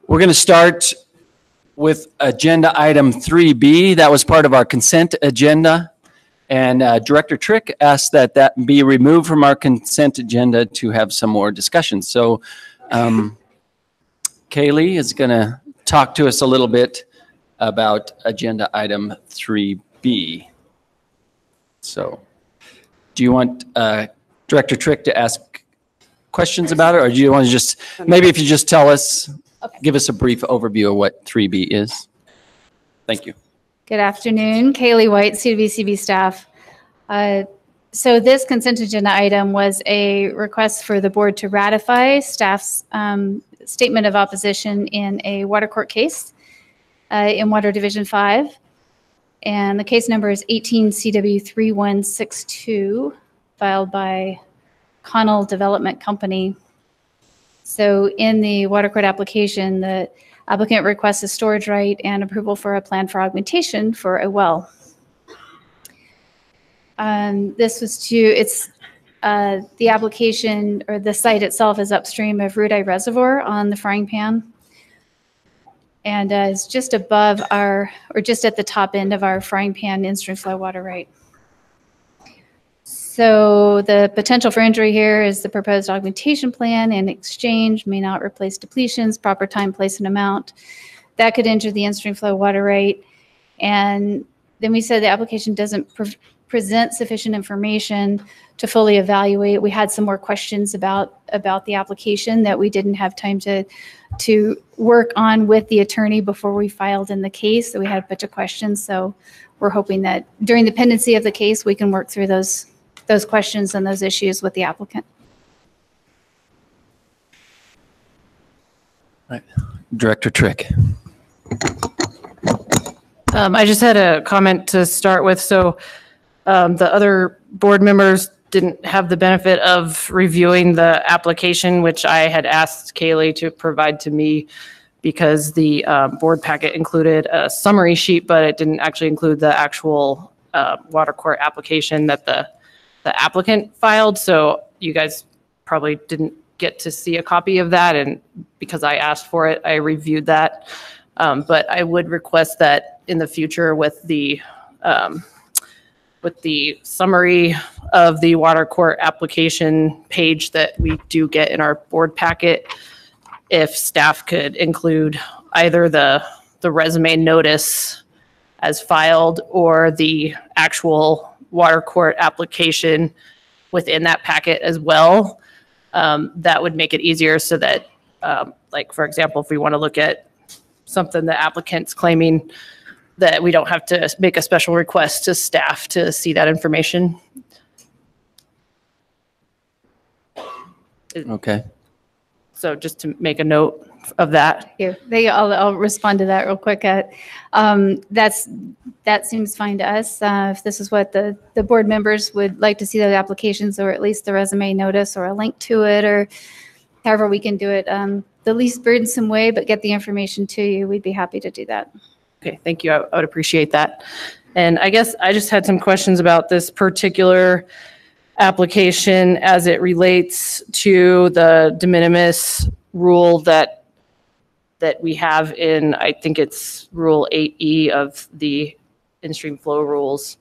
We're going to start with agenda item 3B. That was part of our consent agenda. And Director Trick asked that that be removed from our consent agenda to have some more discussion. So Kaylee is going to talk to us a little bit about agenda item 3B. So do you want Director Trick to ask questions about it, or do you want to just, maybe if you just tell us, okay, give us a brief overview of what 3B is. Thank you. Good afternoon, Kaylee White, CWCB staff. So this consent agenda item was a request for the board to ratify staff's statement of opposition in a water court case in Water Division 5. And the case number is 18 CW 3162, filed by Connell Development Company. So in the water court application, the applicant requests a storage right and approval for a plan for augmentation for a well. This was the application, or the site itself is upstream of Rudai Reservoir on the Frying Pan. And is just above our, or just at the top end of our Frying Pan in-stream flow water right. So the potential for injury here is the proposed augmentation plan in exchange may not replace depletions, proper time, place, and amount. That could injure the in-stream flow water rate. And then we said the application doesn't present sufficient information to fully evaluate. We had some more questions about the application that we didn't have time to work on with the attorney before we filed in the case. So we had a bunch of questions. So we're hoping that during the pendency of the case, we can work through those questions and those issues with the applicant. Right. Director Trick. I just had a comment to start with. So the other board members didn't have the benefit of reviewing the application, which I had asked Kaylee to provide to me because the board packet included a summary sheet, but it didn't actually include the actual water court application that the applicant filed. So you guys probably didn't get to see a copy of that. And because I asked for it, I reviewed that. But I would request that in the future with the summary of the water court application page that we do get in our board packet, if staff could include either the resume notice as filed or the actual water court application within that packet as well. That would make it easier so that, like, for example, if we want to look at something the applicant's claiming, that we don't have to make a special request to staff to see that information. Okay. So just to make a note of that. Here, I'll respond to that real quick. That seems fine to us. If this is what the board members would like to see, the applications, or at least the resume notice or a link to it, or however we can do it the least burdensome way, but get the information to you, we'd be happy to do that. Okay, thank you. I would appreciate that. And I guess I just had some questions about this particular application as it relates to the de minimis rule that we have in, I think it's Rule 8E of the in-stream flow rules.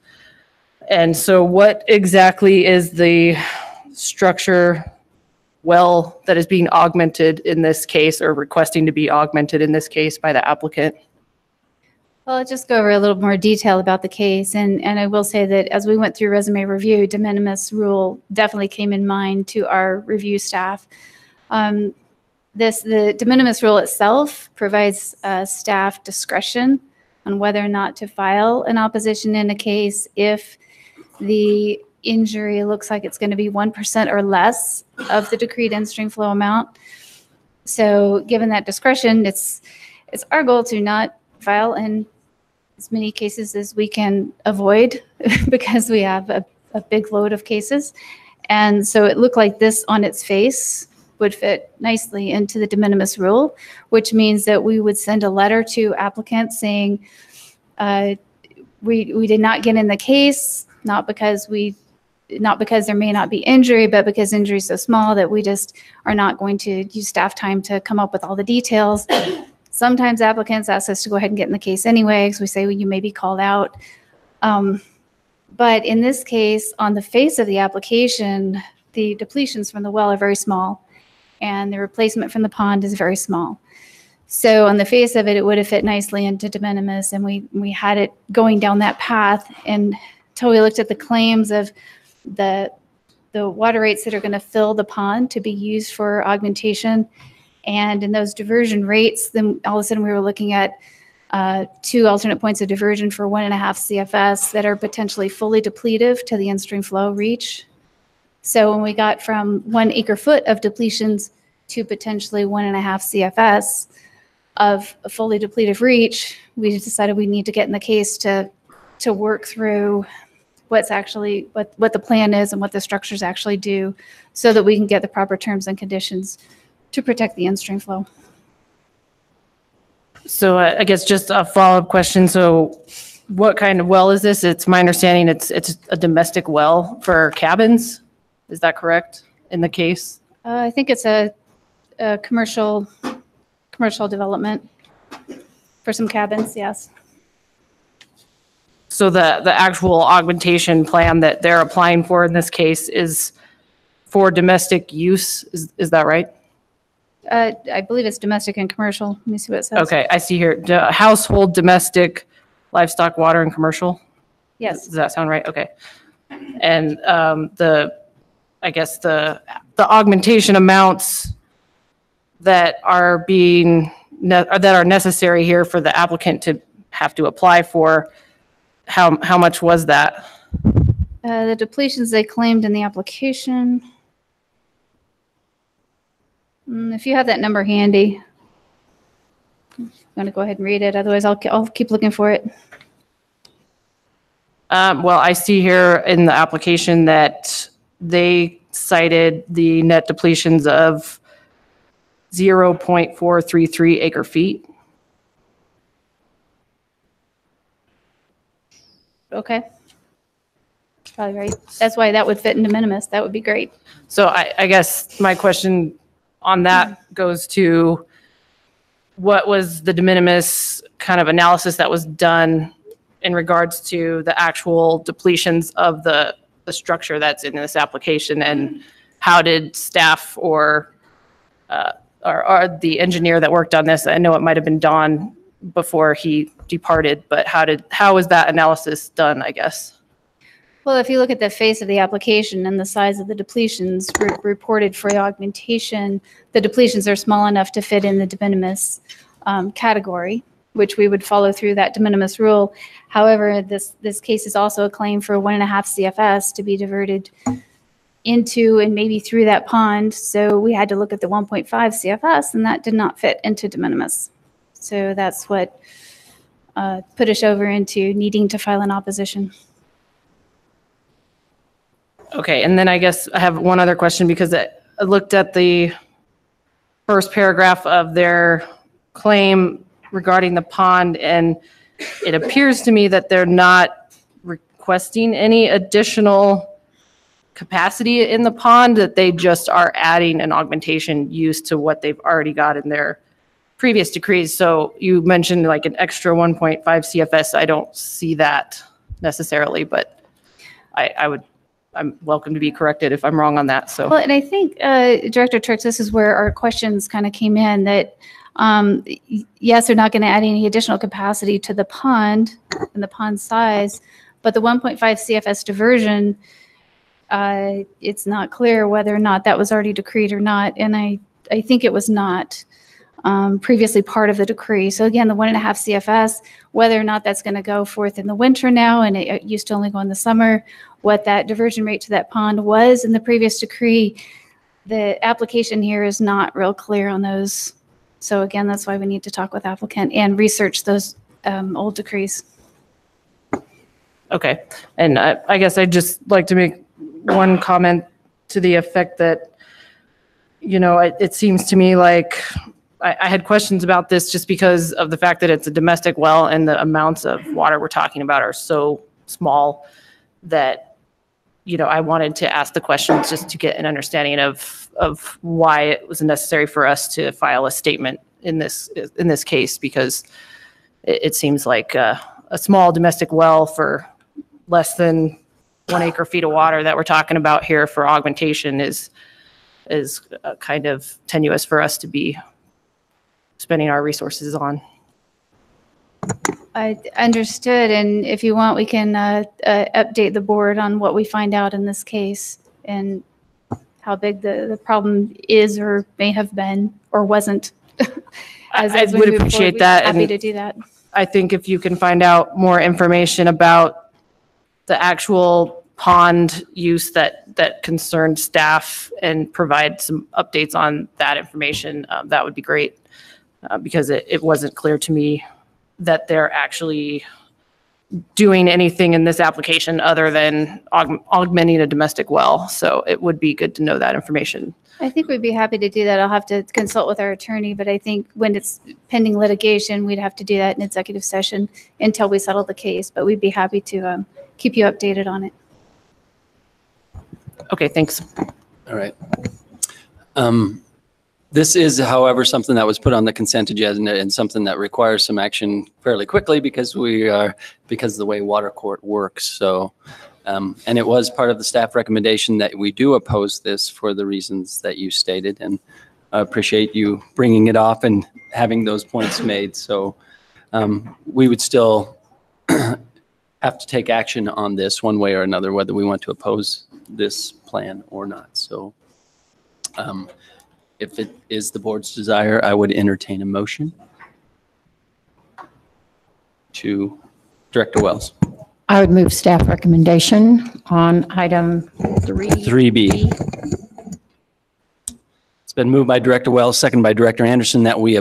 And so what exactly is the structure well that is being augmented in this case, or requesting to be augmented in this case by the applicant? Well, I'll just go over a little more detail about the case. And I will say that as we went through resume review, de minimis rule definitely came in mind to our review staff. The de minimis rule itself provides staff discretion on whether or not to file an opposition in a case if the injury looks like it's going to be 1% or less of the decreed in-stream flow amount. So given that discretion, it's our goal to not file in as many cases as we can avoid because we have a big load of cases. And so it looked like this on its face would fit nicely into the de minimis rule, which means that we would send a letter to applicants saying, we did not get in the case, not because there may not be injury, but because injury is so small that we just are not going to use staff time to come up with all the details. Sometimes applicants ask us to go ahead and get in the case anyway, because we say, well, you may be called out. But in this case, on the face of the application, the depletions from the well are very small, and the replacement from the pond is very small. So on the face of it, it would have fit nicely into de minimis, and we had it going down that path until we looked at the claims of the water rates that are going to fill the pond to be used for augmentation. And in those diversion rates, then all of a sudden we were looking at 2 alternate points of diversion for 1.5 CFS that are potentially fully depletive to the in-stream flow reach. So when we got from 1 acre foot of depletions to potentially 1.5 CFS of a fully depletive reach, we decided we need to get in the case to work through what's actually, what the plan is and what the structures actually do, so that we can get the proper terms and conditions to protect the in-stream flow. So I guess just a follow-up question. So what kind of well is this? It's my understanding it's a domestic well for cabins. Is that correct in the case? I think it's a commercial development for some cabins, yes. So the actual augmentation plan that they're applying for in this case is for domestic use. Is that right? I believe it's domestic and commercial. Let me see what it says. Okay, I see here, household, domestic, livestock, water, and commercial? Yes. Does that sound right? Okay. And I guess the augmentation amounts that are that are necessary here for the applicant to have to apply for, how much was that? The depletions they claimed in the application. If you have that number handy, I'm going to go ahead and read it. Otherwise, I'll keep looking for it. Well, I see here in the application that they cited the net depletions of 0.433 acre feet. Okay. Probably right. That's why that would fit in de minimis. That would be great. So I guess my question on that goes to, what was the de minimis kind of analysis that was done in regards to the actual depletions of the structure that's in this application, and how did staff or the engineer that worked on this, I know it might have been Don before he departed, but how was that analysis done, I guess? Well, if you look at the face of the application and the size of the depletions reported for the augmentation, the depletions are small enough to fit in the de minimis category, which we would follow through that de minimis rule. However, this case is also a claim for 1.5 CFS to be diverted into and maybe through that pond. So we had to look at the 1.5 CFS, and that did not fit into de minimis. So that's what put us over into needing to file an opposition. Okay, and then I guess I have one other question, because I looked at the first paragraph of their claim regarding the pond, and it appears to me that they're not requesting any additional capacity in the pond, that they just are adding an augmentation use to what they've already got in their previous decrees. So you mentioned like an extra 1.5 CFS. I don't see that necessarily, but I'm welcome to be corrected if I'm wrong on that. So, well, and I think Director Trix, this is where our questions kind of came in, that yes, they're not going to add any additional capacity to the pond and the pond size, but the 1.5 CFS diversion, it's not clear whether or not that was already decreed or not. And I think it was not previously part of the decree. So again, the 1.5 CFS, whether or not that's going to go forth in the winter now, and it used to only go in the summer, what that diversion rate to that pond was in the previous decree, the application here is not real clear on those. So again, that's why we need to talk with applicant and research those old decrees. okay. And I guess I'd just like to make one comment to the effect that, you know, it seems to me like I had questions about this just because of the fact that it's a domestic well and the amounts of water we're talking about are so small that, you know, I wanted to ask the questions just to get an understanding of why it was necessary for us to file a statement in this case, because it seems like a small domestic well for less than 1 acre feet of water that we're talking about here for augmentation is kind of tenuous for us to be spending our resources on. I understood, and if you want, we can update the board on what we find out in this case and how big the problem is or may have been or wasn't. I we would move appreciate forward, we'd be that. Happy And to do that. I think if you can find out more information about the actual pond use that concerned staff and provide some updates on that information, that would be great, because it wasn't clear to me that they're actually doing anything in this application other than augmenting a domestic well. So it would be good to know that information. I think we'd be happy to do that. I'll have to consult with our attorney, but I think when it's pending litigation, we'd have to do that in executive session until we settle the case. But we'd be happy to keep you updated on it. Okay, thanks. All right. This is, however, something that was put on the consent agenda and something that requires some action fairly quickly because of the way water court works. So, and it was part of the staff recommendation that we do oppose this for the reasons that you stated. And I appreciate you bringing it off and having those points made. So we would still have to take action on this one way or another, whether we want to oppose this plan or not. So if it is the board's desire, I would entertain a motion to Director Wells. I would move staff recommendation on item 3B. It's been moved by Director Wells, seconded by Director Anderson, that we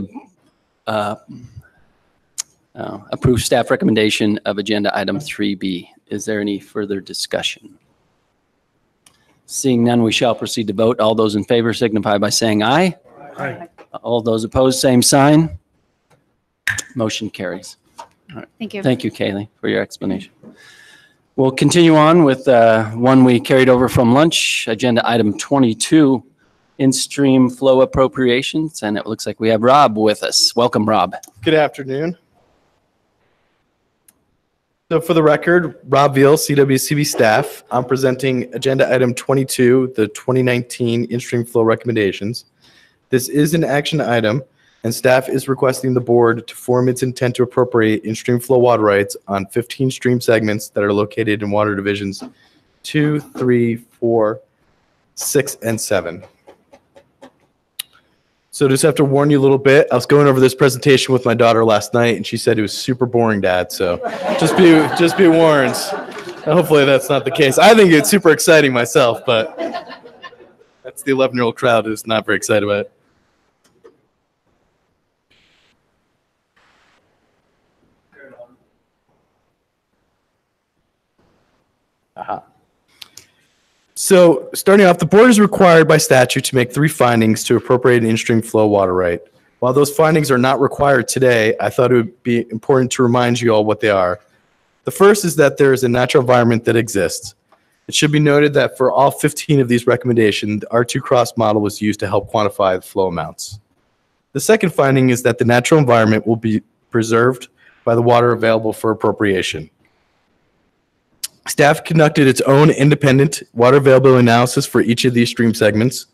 approve staff recommendation of agenda item 3B. Is there any further discussion? Seeing none, we shall proceed to vote. All those in favor signify by saying aye. Aye. All those opposed, same sign. Motion carries. Thank you. Thank you, Kaylee, for your explanation. We'll continue on with one we carried over from lunch, agenda item 22, in-stream flow appropriations, and it looks like we have Rob with us. Welcome, Rob. Good afternoon. So for the record, Rob Veal, CWCB staff. I'm presenting agenda item 22, the 2019 in-stream flow recommendations. This is an action item, and staff is requesting the board to form its intent to appropriate in-stream flow water rights on 15 stream segments that are located in water divisions 2, 3, 4, 6, and 7. So just have to warn you a little bit. I was going over this presentation with my daughter last night, and she said it was super boring, Dad. So just be warned. Hopefully that's not the case. I think it's super exciting myself, but that's the 11-year-old crowd who's not very excited about it. Aha. So starting off, the board is required by statute to make 3 findings to appropriate an in-stream flow water right. While those findings are not required today, I thought it would be important to remind you all what they are. The first is that there is a natural environment that exists. It should be noted that for all 15 of these recommendations, the R2 cross model was used to help quantify the flow amounts. The second finding is that the natural environment will be preserved by the water available for appropriation. Staff conducted its own independent water availability analysis for each of these stream segments,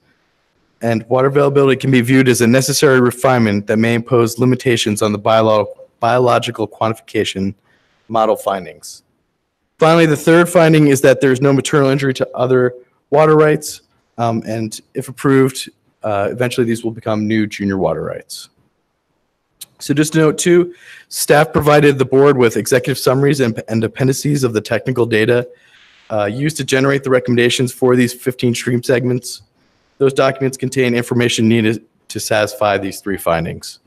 and water availability can be viewed as a necessary refinement that may impose limitations on the biological quantification model findings. Finally, the third finding is that there is no material injury to other water rights, and if approved, eventually these will become new junior water rights. So just to note too, staff provided the board with executive summaries and appendices of the technical data used to generate the recommendations for these 15 stream segments. Those documents contain information needed to satisfy these 3 findings.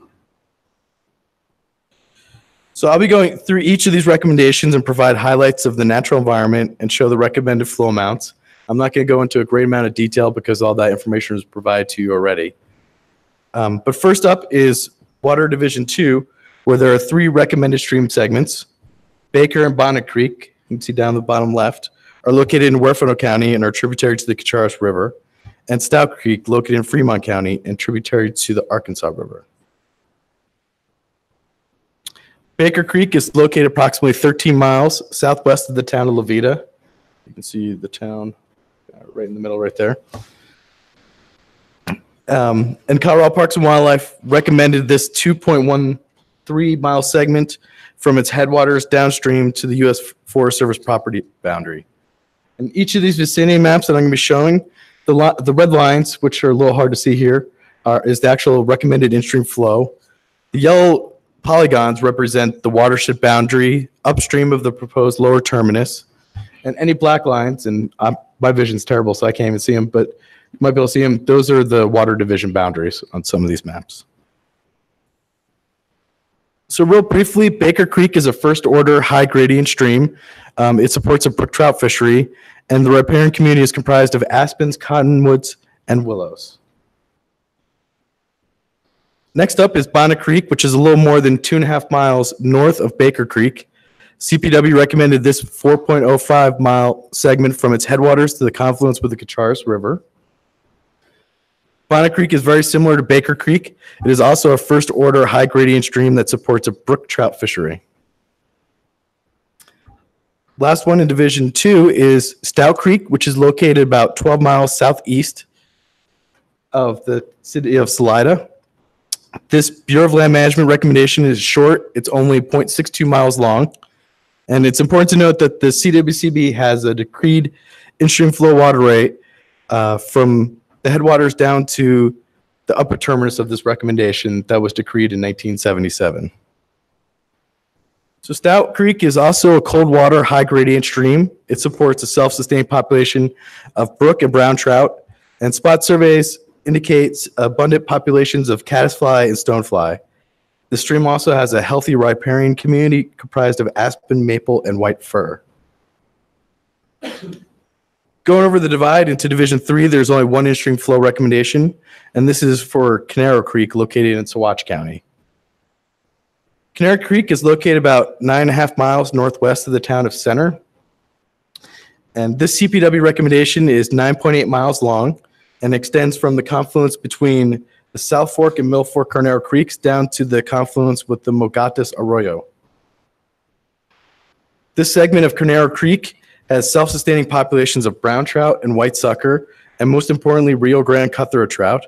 So I'll be going through each of these recommendations and provide highlights of the natural environment and show the recommended flow amounts. I'm not going to go into a great amount of detail because all that information was provided to you already. But first up is Water Division 2, where there are 3 recommended stream segments. Baker and Bonnet Creek, you can see down the bottom left, are located in Huerfano County and are tributary to the Cacharas River, and Stout Creek, located in Fremont County and tributary to the Arkansas River. Baker Creek is located approximately 13 miles southwest of the town of Levita. You can see the town right in the middle right there. And Colorado Parks and Wildlife recommended this 2.13 mile segment from its headwaters downstream to the U.S. Forest Service property boundary. And each of these vicinity maps that I'm going to be showing, the red lines, which are a little hard to see here, is the actual recommended in-stream flow. The yellow polygons represent the watershed boundary upstream of the proposed lower terminus. And any black lines, and my vision's terrible, so I can't even see them, but you might be able to see them. Those are the water division boundaries on some of these maps. So real briefly, Baker Creek is a first-order high-gradient stream. It supports a brook trout fishery, and the riparian community is comprised of aspens, cottonwoods, and willows. Next up is Bonnet Creek, which is a little more than 2.5 miles north of Baker Creek. CPW recommended this 4.05 mile segment from its headwaters to the confluence with the Cacharis River. Bonnet Creek is very similar to Baker Creek. It is also a first order high gradient stream that supports a brook trout fishery. Last one in Division 2 is Stout Creek, which is located about 12 miles southeast of the city of Salida. This Bureau of Land Management recommendation is short. It's only 0.62 miles long. And it's important to note that the CWCB has a decreed in-stream flow water rate from the headwaters down to the upper terminus of this recommendation that was decreed in 1977. So Stout Creek is also a cold water high gradient stream. It supports a self-sustained population of brook and brown trout, and spot surveys indicates abundant populations of caddisfly and stonefly. The stream also has a healthy riparian community comprised of aspen, maple, and white fir. Going over the divide into Division 3, there's only one in-stream flow recommendation, and this is for Canaro Creek, located in Saguache County. Canaro Creek is located about 9.5 miles northwest of the town of Center. And this CPW recommendation is 9.8 miles long and extends from the confluence between the South Fork and Middle Fork Canaro Creeks down to the confluence with the Mogatas Arroyo. This segment of Canaro Creek has self-sustaining populations of brown trout and white sucker, and most importantly, Rio Grande cutthroat trout.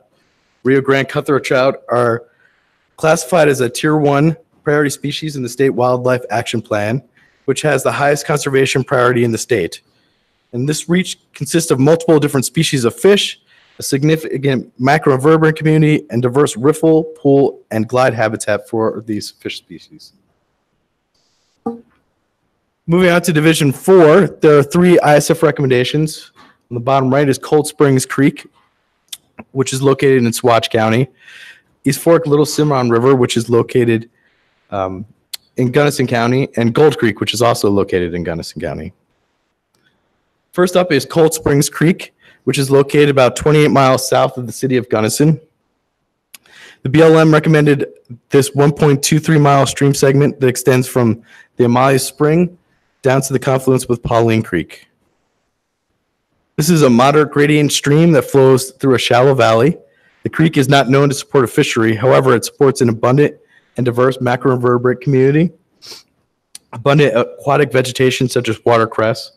Rio Grande cutthroat trout are classified as a Tier 1 priority species in the State Wildlife Action Plan, which has the highest conservation priority in the state. And this reach consists of multiple different species of fish, a significant macroinvertebrate community, and diverse riffle, pool, and glide habitat for these fish species. Moving on to Division 4, there are 3 ISF recommendations. On the bottom right is Cold Springs Creek, which is located in Saguache County. East Fork Little Cimarron River, which is located in Gunnison County, and Gold Creek, which is also located in Gunnison County. First up is Cold Springs Creek, which is located about 28 miles south of the city of Gunnison. The BLM recommended this 1.23 mile stream segment that extends from the Amalia Spring down to the confluence with Pauline Creek. This is a moderate gradient stream that flows through a shallow valley. The creek is not known to support a fishery. However, it supports an abundant and diverse macroinvertebrate community, abundant aquatic vegetation such as watercress,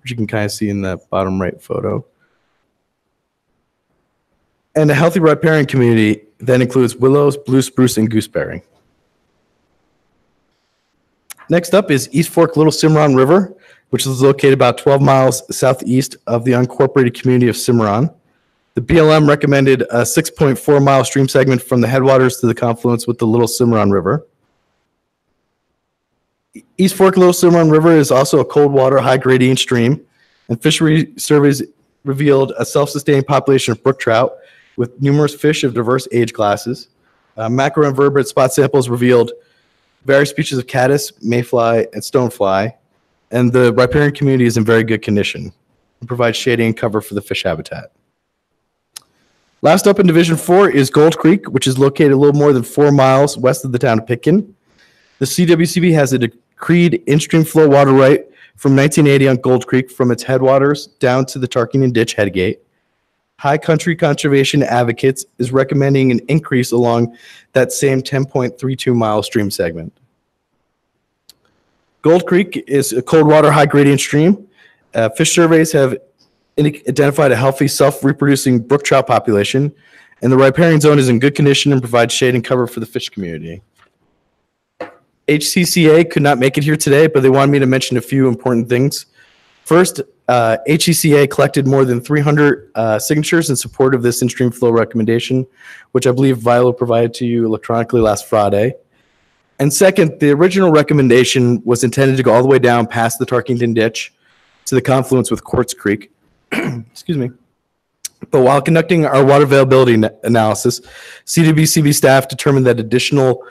which you can kind of see in the bottom right photo, and a healthy riparian community that includes willows, blue spruce, and gooseberry. Next up is East Fork Little Cimarron River, which is located about 12 miles southeast of the unincorporated community of Cimarron. The BLM recommended a 6.4 mile stream segment from the headwaters to the confluence with the Little Cimarron River. East Fork Little Cimarron River is also a cold water high gradient stream, and fishery surveys revealed a self-sustained population of brook trout with numerous fish of diverse age classes. Macroinvertebrate spot samples revealed various species of caddis, mayfly, and stonefly, and the riparian community is in very good condition and provides shading and cover for the fish habitat. Last up in Division 4 is Gold Creek, which is located a little more than 4 miles west of the town of Pitkin. The CWCB has a decreed in-stream flow water right from 1980 on Gold Creek from its headwaters down to the Tarkington Ditch headgate. High Country Conservation Advocates is recommending an increase along that same 10.32 mile stream segment. Gold Creek is a cold water, high gradient stream. Fish surveys have identified a healthy, self-reproducing brook trout population, and the riparian zone is in good condition and provides shade and cover for the fish community. HCCA could not make it here today, but they wanted me to mention a few important things. First, HCCA collected more than 300 signatures in support of this in-stream flow recommendation, which I believe Viola provided to you electronically last Friday. And second, the original recommendation was intended to go all the way down past the Tarkington Ditch to the confluence with Quartz Creek. Excuse me. But while conducting our water availability analysis, CWCB staff determined that additional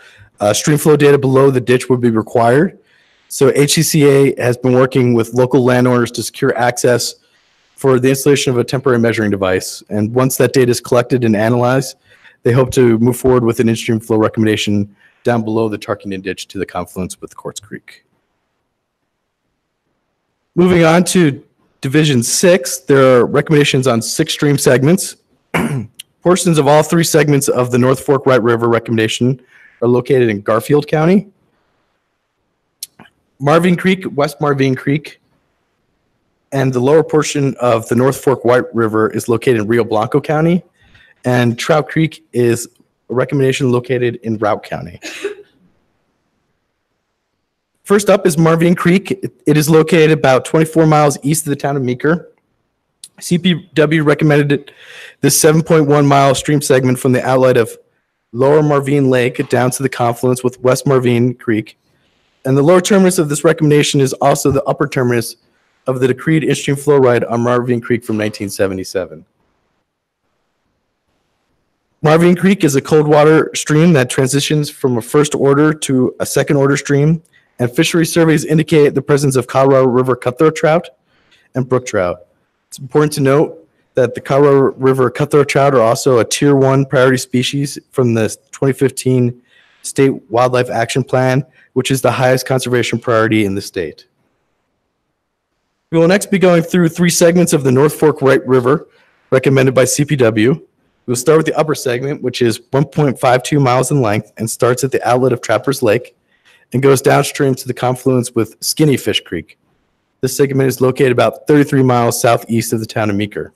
stream flow data below the ditch would be required. So HCCA has been working with local landowners to secure access for the installation of a temporary measuring device. And once that data is collected and analyzed, they hope to move forward with an in-stream flow recommendation down below the Tarkington Ditch to the confluence with Quartz Creek. Moving on to Division 6, there are recommendations on 6 stream segments. Portions of all 3 segments of the North Fork White River recommendation are located in Garfield County. Marvin Creek, West Marvin Creek, and the lower portion of the North Fork White River is located in Rio Blanco County, and Trout Creek is a recommendation located in Routt County. First up is Marvin Creek. It is located about 24 miles east of the town of Meeker. CPW recommended this 7.1 mile stream segment from the outlet of Lower Marvin Lake down to the confluence with West Marvin Creek. And the lower terminus of this recommendation is also the upper terminus of the decreed in-stream flow right on Marvin Creek from 1977. Marvin Creek is a cold water stream that transitions from a first order to a second order stream, and fishery surveys indicate the presence of Colorado River cutthroat trout and brook trout. It's important to note that the Colorado River cutthroat trout are also a Tier 1 priority species from the 2015 State Wildlife Action Plan, which is the highest conservation priority in the state. We will next be going through 3 segments of the North Fork White River recommended by CPW. We'll start with the upper segment, which is 1.52 miles in length and starts at the outlet of Trappers Lake and goes downstream to the confluence with Skinny Fish Creek. This segment is located about 33 miles southeast of the town of Meeker.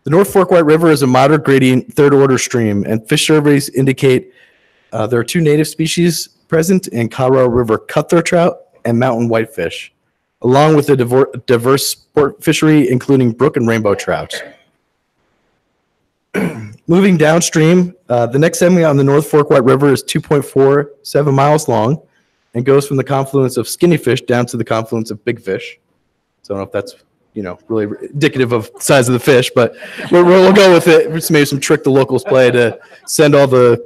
The North Fork White River is a moderate gradient third order stream, and fish surveys indicate there are 2 native species present in Colorado River cutthroat trout and mountain whitefish, along with a diverse sport fishery, including brook and rainbow trout. Moving downstream, the next segment on the North Fork White River is 2.47 miles long and goes from the confluence of Skinny Fish down to the confluence of Big Fish. So I don't know if that's really indicative of the size of the fish, but we'll go with it. It's maybe some trick the locals play to send all the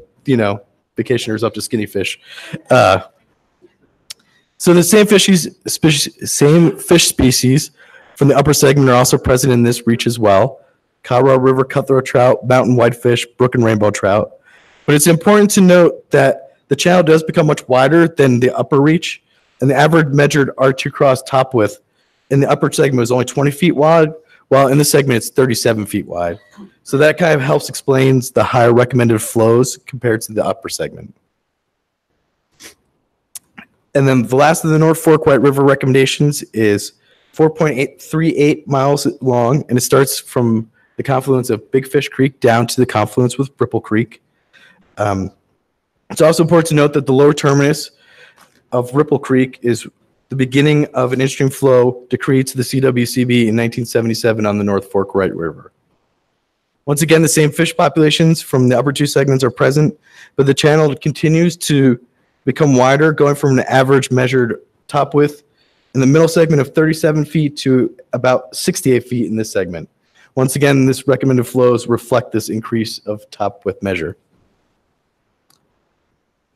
vacationers up to Skinny Fish. So the same fish species from the upper segment are also present in this reach as well. Colorado River cutthroat trout, mountain whitefish, brook and rainbow trout. But it's important to note that the channel does become much wider than the upper reach, and the average measured R2 cross top width in the upper segment is only 20 feet wide, while in the segment it's 37 feet wide. So that kind of helps explains the higher recommended flows compared to the upper segment. And then the last of the North Fork White River recommendations is 4.838 miles long, and it starts from the confluence of Big Fish Creek down to the confluence with Ripple Creek. It's also important to note that the lower terminus of Ripple Creek is the beginning of an in-stream flow decreed to the CWCB in 1977 on the North Fork White River. Once again, the same fish populations from the upper 2 segments are present, but the channel continues to become wider, going from an average measured top width in the middle segment of 37 feet to about 68 feet in this segment. Once again, this recommended flows reflect this increase of top width measure.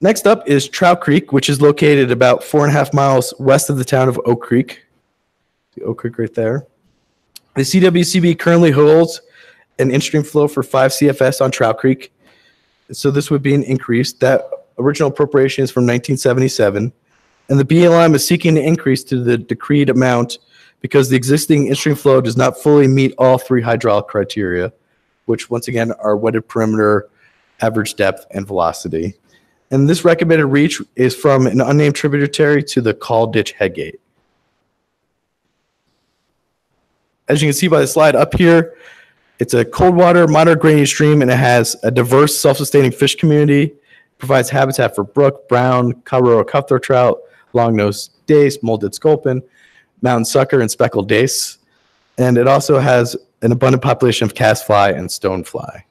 Next up is Trout Creek, which is located about 4.5 miles west of the town of Oak Creek. The Oak Creek right there. The CWCB currently holds an in-stream flow for 5 CFS on Trout Creek. So this would be an increase. That original appropriation is from 1977. And the BLM is seeking an increase to the decreed amount because the existing in-stream flow does not fully meet all 3 hydraulic criteria, which once again are wetted perimeter, average depth, and velocity. And this recommended reach is from an unnamed tributary to the Call Ditch Headgate. As you can see by the slide up here, it's a cold water, moderate gradient stream, and it has a diverse self-sustaining fish community. Provides habitat for brook, brown, Colorado cutthroat trout, long-nosed dace, molded sculpin, mountain sucker, and speckled dace. And it also has an abundant population of castfly and stonefly.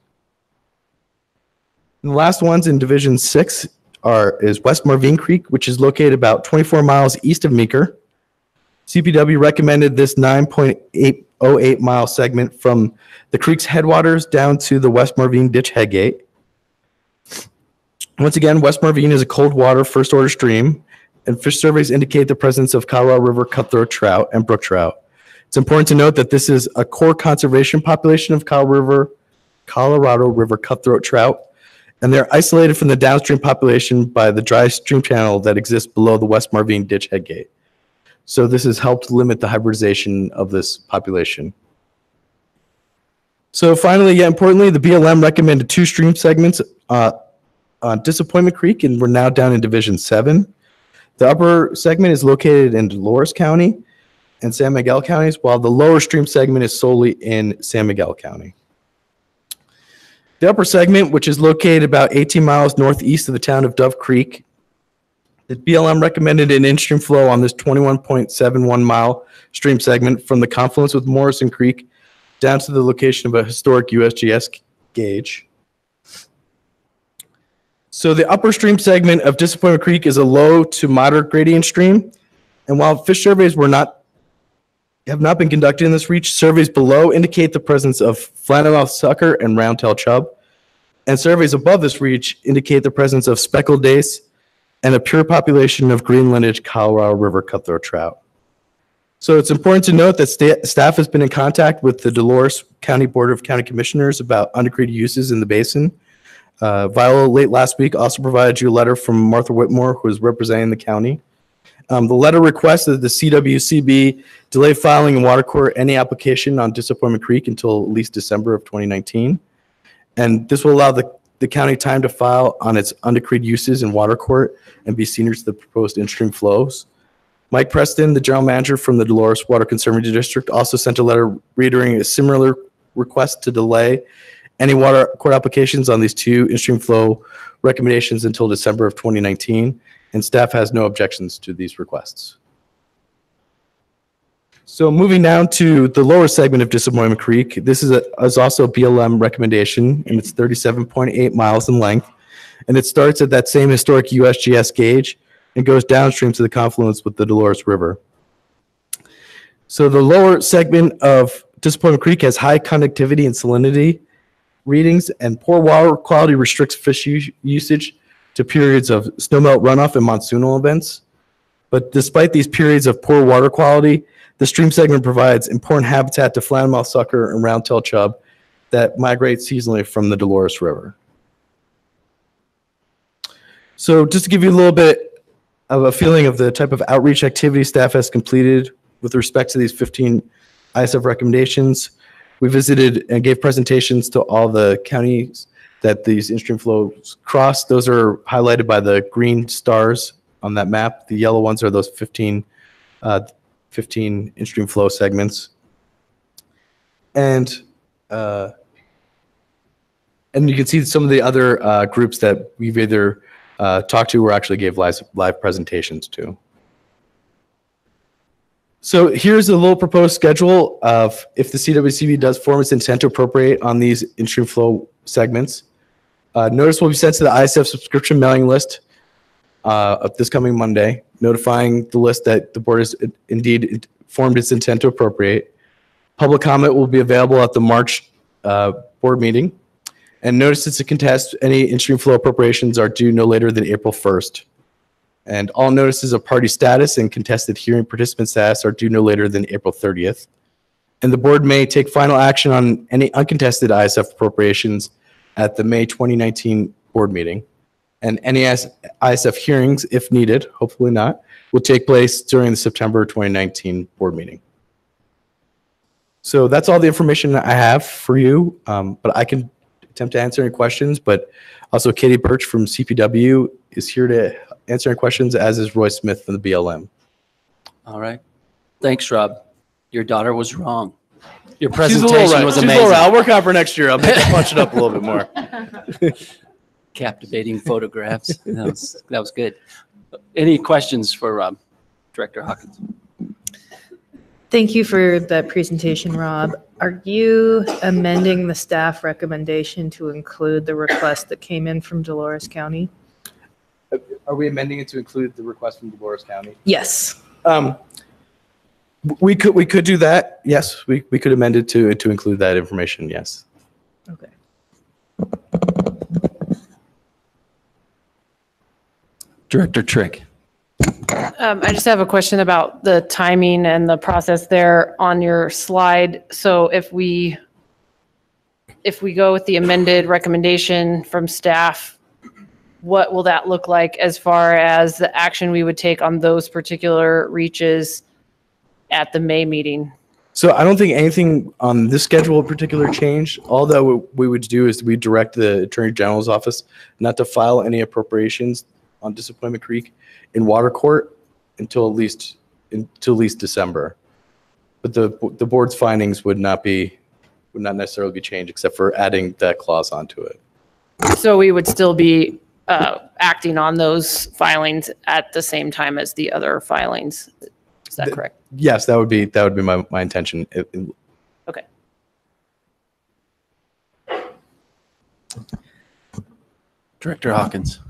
And the last ones in Division 6 is West Marvine Creek, which is located about 24 miles east of Meeker. CPW recommended this 9.808 mile segment from the creek's headwaters down to the West Marvine Ditch Headgate. Once again, West Marvine is a cold water first order stream, and fish surveys indicate the presence of Colorado River cutthroat trout and brook trout. It's important to note that this is a core conservation population of Colorado River cutthroat trout, and they're isolated from the downstream population by the dry stream channel that exists below the West Marvine Ditch Headgate. So this has helped limit the hybridization of this population. So finally, yet importantly, the BLM recommended 2 stream segments on Disappointment Creek, and we're now down in Division 7. The upper segment is located in Dolores County and San Miguel counties, while the lower stream segment is solely in San Miguel County. The upper segment, which is located about 18 miles northeast of the town of Dove Creek, the BLM recommended an in-stream flow on this 21.71 mile stream segment from the confluence with Morrison Creek down to the location of a historic USGS gauge. So the upper stream segment of Disappointment Creek is a low to moderate gradient stream, and while fish surveys have not been conducted in this reach, surveys below indicate the presence of flathead sucker and round-tailed chub, and surveys above this reach indicate the presence of speckled dace and a pure population of green lineage Colorado River cutthroat trout. So it's important to note that staff has been in contact with the Dolores County Board of County Commissioners about undecreed uses in the basin. Viola late last week also provided you a letter from Martha Whitmore, who is representing the county. The letter requests that the CWCB delay filing in water court any application on Disappointment Creek until at least December of 2019. And this will allow the county time to file on its undecreed uses in water court and be senior to the proposed in-stream flows. Mike Preston, the general manager from the Dolores Water Conservancy District, also sent a letter reiterating a similar request to delay any water court applications on these 2 in-stream flow recommendations until December of 2019, and staff has no objections to these requests. So moving down to the lower segment of Disappointment Creek, this is also a BLM recommendation, and it's 37.8 miles in length, and it starts at that same historic USGS gauge and goes downstream to the confluence with the Dolores River. So the lower segment of Disappointment Creek has high conductivity and salinity readings, and poor water quality restricts fish usage to periods of snowmelt runoff and monsoonal events. But despite these periods of poor water quality, the stream segment provides important habitat to flathead sucker and round-tailed chub that migrate seasonally from the Dolores River. So just to give you a little bit of a feeling of the type of outreach activity staff has completed with respect to these 15 ISF recommendations, we visited and gave presentations to all the counties that these in-stream flows cross. Those are highlighted by the green stars on that map. The yellow ones are those 15 in-stream flow segments. And you can see some of the other groups that we've either talked to or actually gave live presentations to. So here's a little proposed schedule of if the CWCB does form its intent to appropriate on these in-stream flow segments. Notice will be sent to the ISF subscription mailing list of this coming Monday, notifying the list that the board has indeed formed its intent to appropriate. Public comment will be available at the March board meeting. And notices to contest any in-stream flow appropriations are due no later than April 1st. And all notices of party status and contested hearing participant status are due no later than April 30th. And the board may take final action on any uncontested ISF appropriations at the May 2019 board meeting. And any ISF hearings, if needed, hopefully not, will take place during the September 2019 board meeting. So that's all the information that I have for you, but I can attempt to answer any questions, but also Katie Birch from CPW is here to answer any questions, as is Roy Smith from the BLM. All right. Thanks, Rob. Your daughter was wrong. Your She's a little presentation right. was She's a little amazing. right. I'll work on it for next year. I'll make her punch it up a little bit more. Captivating photographs. That was good. Any questions for Director Hawkins? Thank you for that presentation, Rob. Are you amending the staff recommendation to include the request that came in from Dolores County? Are we amending it to include the request from Dolores County? Yes. We could do that. Yes, we could amend it to include that information. Yes. Okay. Director Trick. I just have a question about the timing and the process there on your slide. So if we go with the amended recommendation from staff, what will that look like as far as the action we would take on those particular reaches at the May meeting? So I don't think anything on this schedule in particular changed. All that we would do is we direct the Attorney General's office not to file any appropriations on Disappointment Creek in water court until at least December. But the board's findings would not necessarily be changed, except for adding that clause onto it. So we would still be acting on those filings at the same time as the other filings. Is that correct? Yes, that would be my intention. Okay. Director Hawkins.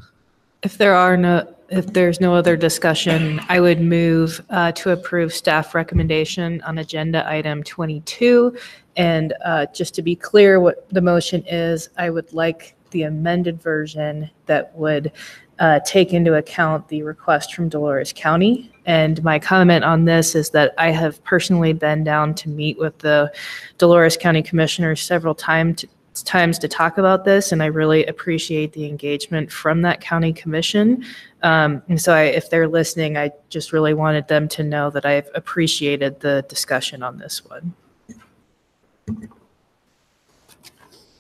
If there's no other discussion, I would move to approve staff recommendation on agenda item 22. And just to be clear what the motion is, I would like the amended version that would take into account the request from Dolores County. And my comment on this is that I have personally been down to meet with the Dolores County commissioners several times to talk about this, and I really appreciate the engagement from that county commission. And so if they're listening, I just really wanted them to know that I've appreciated the discussion on this one.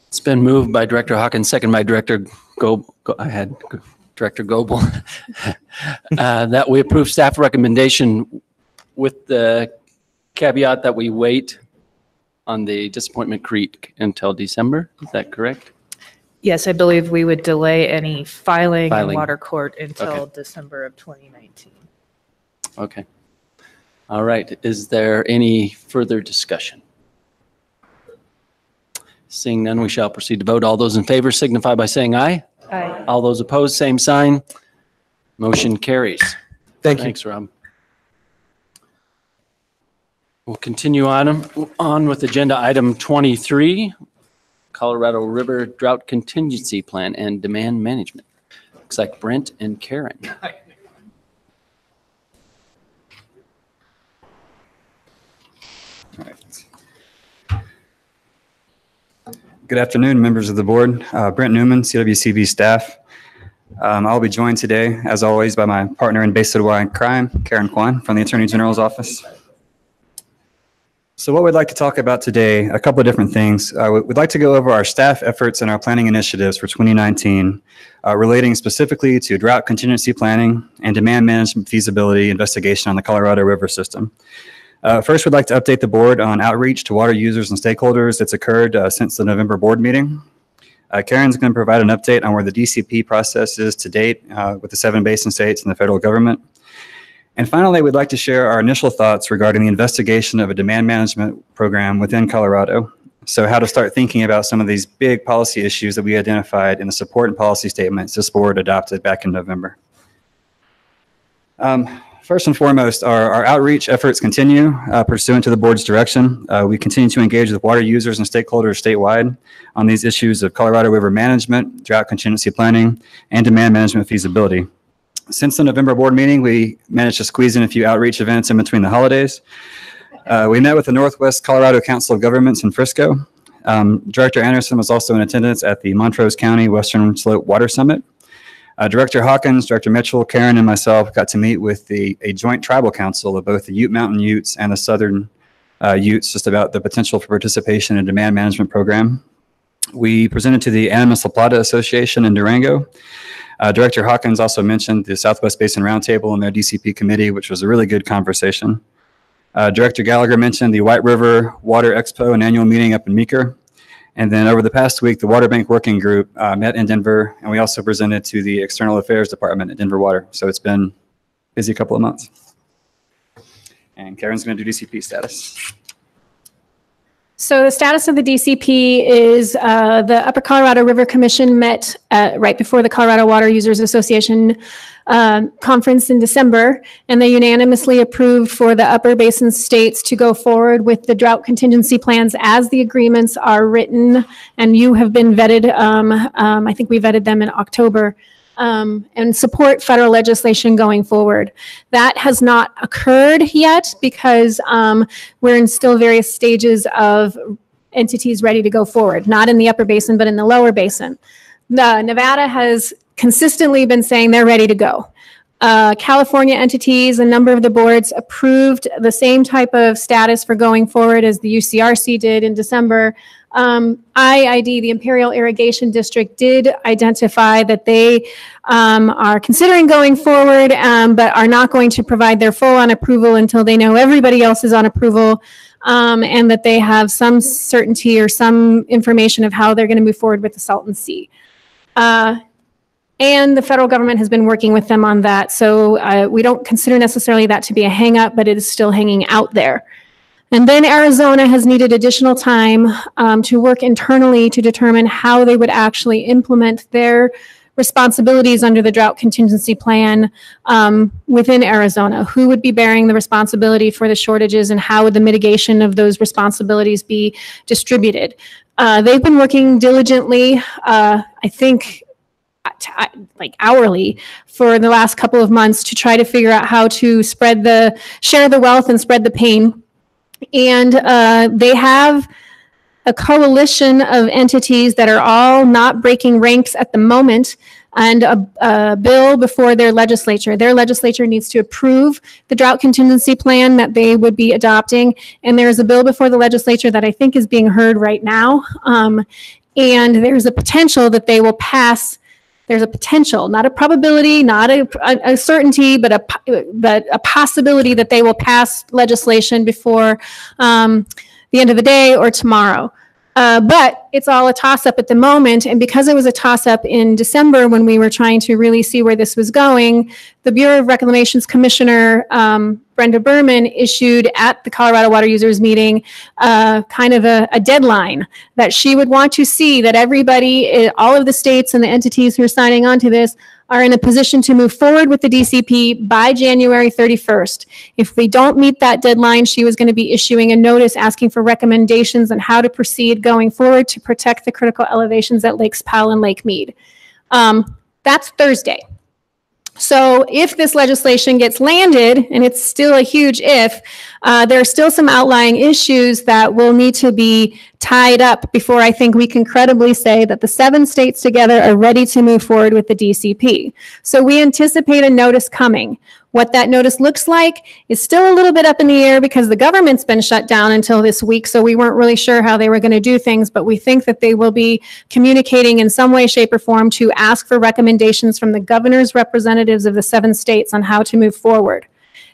It's been moved by Director Hawkins, second by Director Director Goebel, that we approve staff recommendation with the caveat that we wait on the Disappointment Creek until December. Is that correct? Yes, I believe we would delay any filing in Filing. water court until Okay. December of 2019. Okay. All right. Is there any further discussion? Seeing none, we shall proceed to vote. All those in favor signify by saying aye. Aye. All those opposed, same sign. Motion carries. Thank you. Thanks, Rob. We'll continue on with agenda item 23, Colorado River Drought Contingency Plan and Demand Management. Looks like Brent and Karen. Good afternoon, members of the board. Brent Newman, CWCB staff. I'll be joined today, as always, by my partner in base-citywide crime, Karen Kwan from the Attorney General's office. So what we'd like to talk about today, a couple of different things. We'd like to go over our staff efforts and our planning initiatives for 2019, relating specifically to drought contingency planning and demand management feasibility investigation on the Colorado River system. First, we'd like to update the board on outreach to water users and stakeholders that's occurred since the November board meeting. Karen's going to provide an update on where the DCP process is to date with the 7 basin states and the federal government. And finally, we'd like to share our initial thoughts regarding the investigation of a demand management program within Colorado. So how to start thinking about some of these big policy issues that we identified in the support and policy statements this board adopted back in November. First and foremost, our outreach efforts continue pursuant to the board's direction. We continue to engage with water users and stakeholders statewide on these issues of Colorado River management, drought contingency planning, and demand management feasibility. Since the November board meeting, we managed to squeeze in a few outreach events in between the holidays. We met with the Northwest Colorado Council of Governments in Frisco. Director Anderson was also in attendance at the Montrose County Western Slope Water Summit. Director Hawkins, Director Mitchell, Karen, and myself got to meet with a joint tribal council of both the Ute Mountain Utes and the Southern Utes, just about the potential for participation in a demand management program. We presented to the Animas La Plata Association in Durango. Director Hawkins also mentioned the Southwest Basin Roundtable and their DCP committee, which was a really good conversation. Director Gallagher mentioned the White River Water Expo and annual meeting up in Meeker. And then over the past week, the Water Bank Working Group met in Denver, and we also presented to the External Affairs Department at Denver Water. So it's been a busy couple of months. And Karen's going to do DCP status. So the status of the DCP is the Upper Colorado River Commission met right before the Colorado Water Users Association conference in December, and they unanimously approved for the Upper Basin states to go forward with the drought contingency plans as the agreements are written, and you have been vetted. I think we vetted them in October. And support federal legislation going forward. That has not occurred yet because we're in still various stages of entities ready to go forward, not in the upper basin, but in the lower basin. Nevada has consistently been saying they're ready to go. California entities, a number of the boards approved the same type of status for going forward as the UCRC did in December. IID, the Imperial Irrigation District, did identify that they are considering going forward, but are not going to provide their full-on approval until they know everybody else is on approval, and that they have some certainty or some information of how they're going to move forward with the Salton Sea. And the federal government has been working with them on that, so we don't consider necessarily that to be a hang-up, but it is still hanging out there. And then Arizona has needed additional time to work internally to determine how they would actually implement their responsibilities under the drought contingency plan within Arizona. Who would be bearing the responsibility for the shortages, and how would the mitigation of those responsibilities be distributed? They've been working diligently, I think, like hourly for the last couple of months to try to figure out how to share the wealth and spread the pain. And they have a coalition of entities that are all not breaking ranks at the moment, and a bill before their legislature. Their legislature needs to approve the drought contingency plan that they would be adopting. And there's a bill before the legislature that I think is being heard right now. And there's a potential that they will pass. There's a potential, not a probability, not a certainty, but a possibility that they will pass legislation before the end of the day or tomorrow. But it's all a toss-up at the moment, and because it was a toss-up in December when we were trying to really see where this was going, the Bureau of Reclamation's Commissioner, Brenda Berman, issued at the Colorado Water Users meeting kind of a deadline that she would want to see that everybody, all of the states and the entities who are signing on to this, are in a position to move forward with the DCP by January 31st. If we don't meet that deadline, she was going to be issuing a notice asking for recommendations on how to proceed going forward to protect the critical elevations at Lakes Powell and Lake Mead. That's Thursday. So if this legislation gets landed, and it's still a huge if, there are still some outlying issues that will need to be tied up before I think we can credibly say that the 7 states together are ready to move forward with the DCP. So we anticipate a notice coming. What that notice looks like is still a little bit up in the air because the government's been shut down until this week, so we weren't really sure how they were going to do things, but we think that they will be communicating in some way, shape, or form to ask for recommendations from the governor's representatives of the 7 states on how to move forward.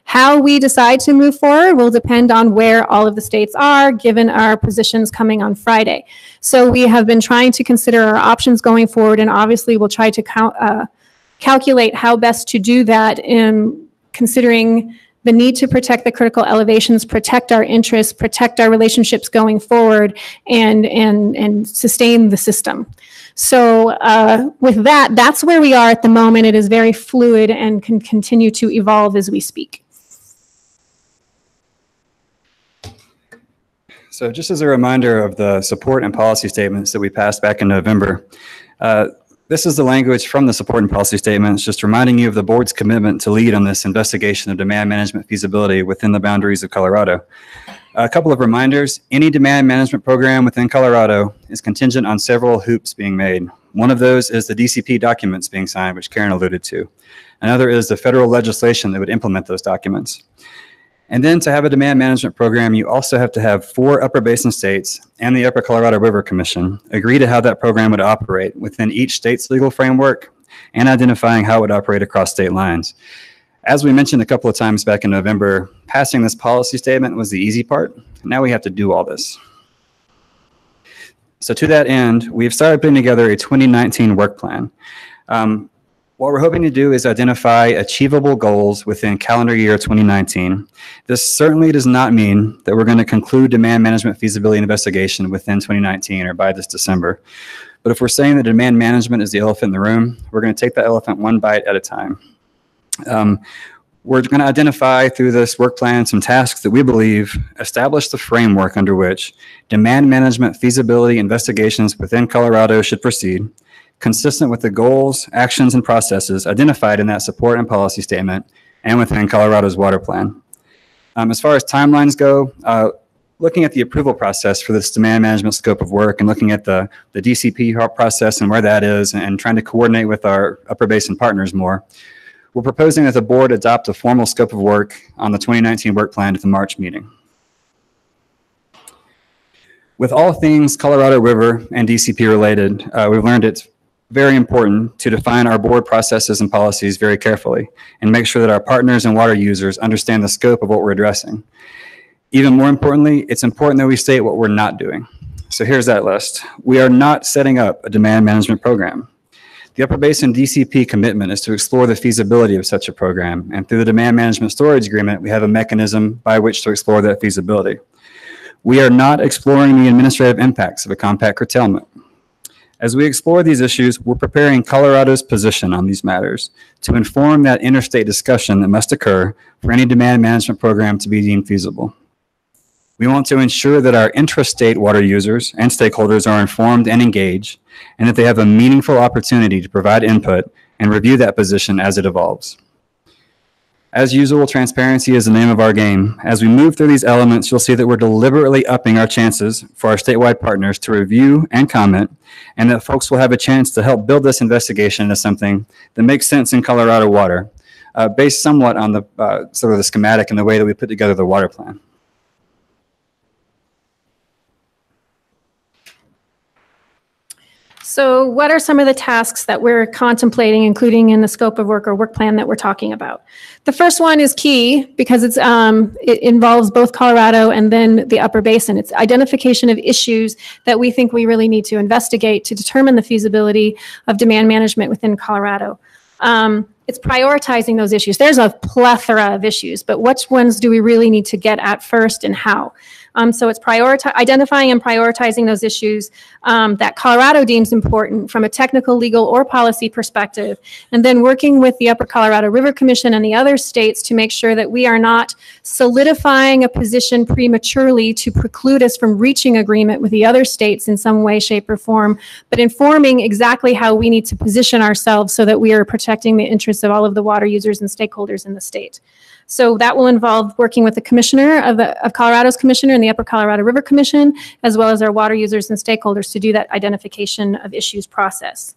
How we decide to move forward will depend on where all of the states are, given our positions coming on Friday. So we have been trying to consider our options going forward, and obviously we'll try to calculate how best to do that in considering the need to protect the critical elevations, protect our interests, protect our relationships going forward, and sustain the system. So with that, that's where we are at the moment. It is very fluid and can continue to evolve as we speak. So just as a reminder of the support and policy statements that we passed back in November, this is the language from the support and policy statements, just reminding you of the board's commitment to lead on this investigation of demand management feasibility within the boundaries of Colorado. A couple of reminders: any demand management program within Colorado is contingent on several hoops being made. One of those is the DCP documents being signed, which Karen alluded to. Another is the federal legislation that would implement those documents. And then to have a demand management program, you also have to have 4 Upper Basin states and the Upper Colorado River Commission agree to how that program would operate within each state's legal framework and identifying how it would operate across state lines. As we mentioned a couple of times back in November, passing this policy statement was the easy part. Now we have to do all this. So to that end, we've started putting together a 2019 work plan. What we're hoping to do is identify achievable goals within calendar year 2019. This certainly does not mean that we're going to conclude demand management feasibility investigation within 2019 or by this December. But if we're saying that demand management is the elephant in the room, we're going to take that elephant one bite at a time. We're going to identify through this work plan some tasks that we believe establish the framework under which demand management feasibility investigations within Colorado should proceed, consistent with the goals, actions, and processes identified in that support and policy statement and within Colorado's water plan. As far as timelines go, looking at the approval process for this demand management scope of work and looking at the DCP process and where that is and trying to coordinate with our Upper Basin partners more, we're proposing that the board adopt a formal scope of work on the 2019 work plan at the March meeting. With all things Colorado River and DCP related, we've learned it's very important to define our board processes and policies very carefully and make sure that our partners and water users understand the scope of what we're addressing. Even more importantly, it's important that we state what we're not doing. So here's that list. We are not setting up a demand management program. The Upper Basin DCP commitment is to explore the feasibility of such a program, and through the Demand Management Storage Agreement, we have a mechanism by which to explore that feasibility. We are not exploring the administrative impacts of a compact curtailment. As we explore these issues, we're preparing Colorado's position on these matters to inform that interstate discussion that must occur for any demand management program to be deemed feasible. We want to ensure that our intrastate water users and stakeholders are informed and engaged, and that they have a meaningful opportunity to provide input and review that position as it evolves. As usual, transparency is the name of our game. As we move through these elements, you'll see that we're deliberately upping our chances for our statewide partners to review and comment, and that folks will have a chance to help build this investigation into something that makes sense in Colorado water, based somewhat on the sort of the schematic and the way that we put together the water plan. So what are some of the tasks that we're contemplating, including in the scope of work or work plan that we're talking about? The first one is key because it involves both Colorado and then the Upper Basin. It's identification of issues that we think we really need to investigate to determine the feasibility of demand management within Colorado. It's prioritizing those issues. There's a plethora of issues, but which ones do we really need to get at first and how? So it's identifying and prioritizing those issues that Colorado deems important from a technical, legal, or policy perspective, and then working with the Upper Colorado River Commission and the other states to make sure that we are not solidifying a position prematurely to preclude us from reaching agreement with the other states in some way, shape, or form, but informing exactly how we need to position ourselves so that we are protecting the interests of all of the water users and stakeholders in the state. So that will involve working with the commissioner of Colorado's commissioner and the Upper Colorado River Commission, as well as our water users and stakeholders to do that identification of issues process.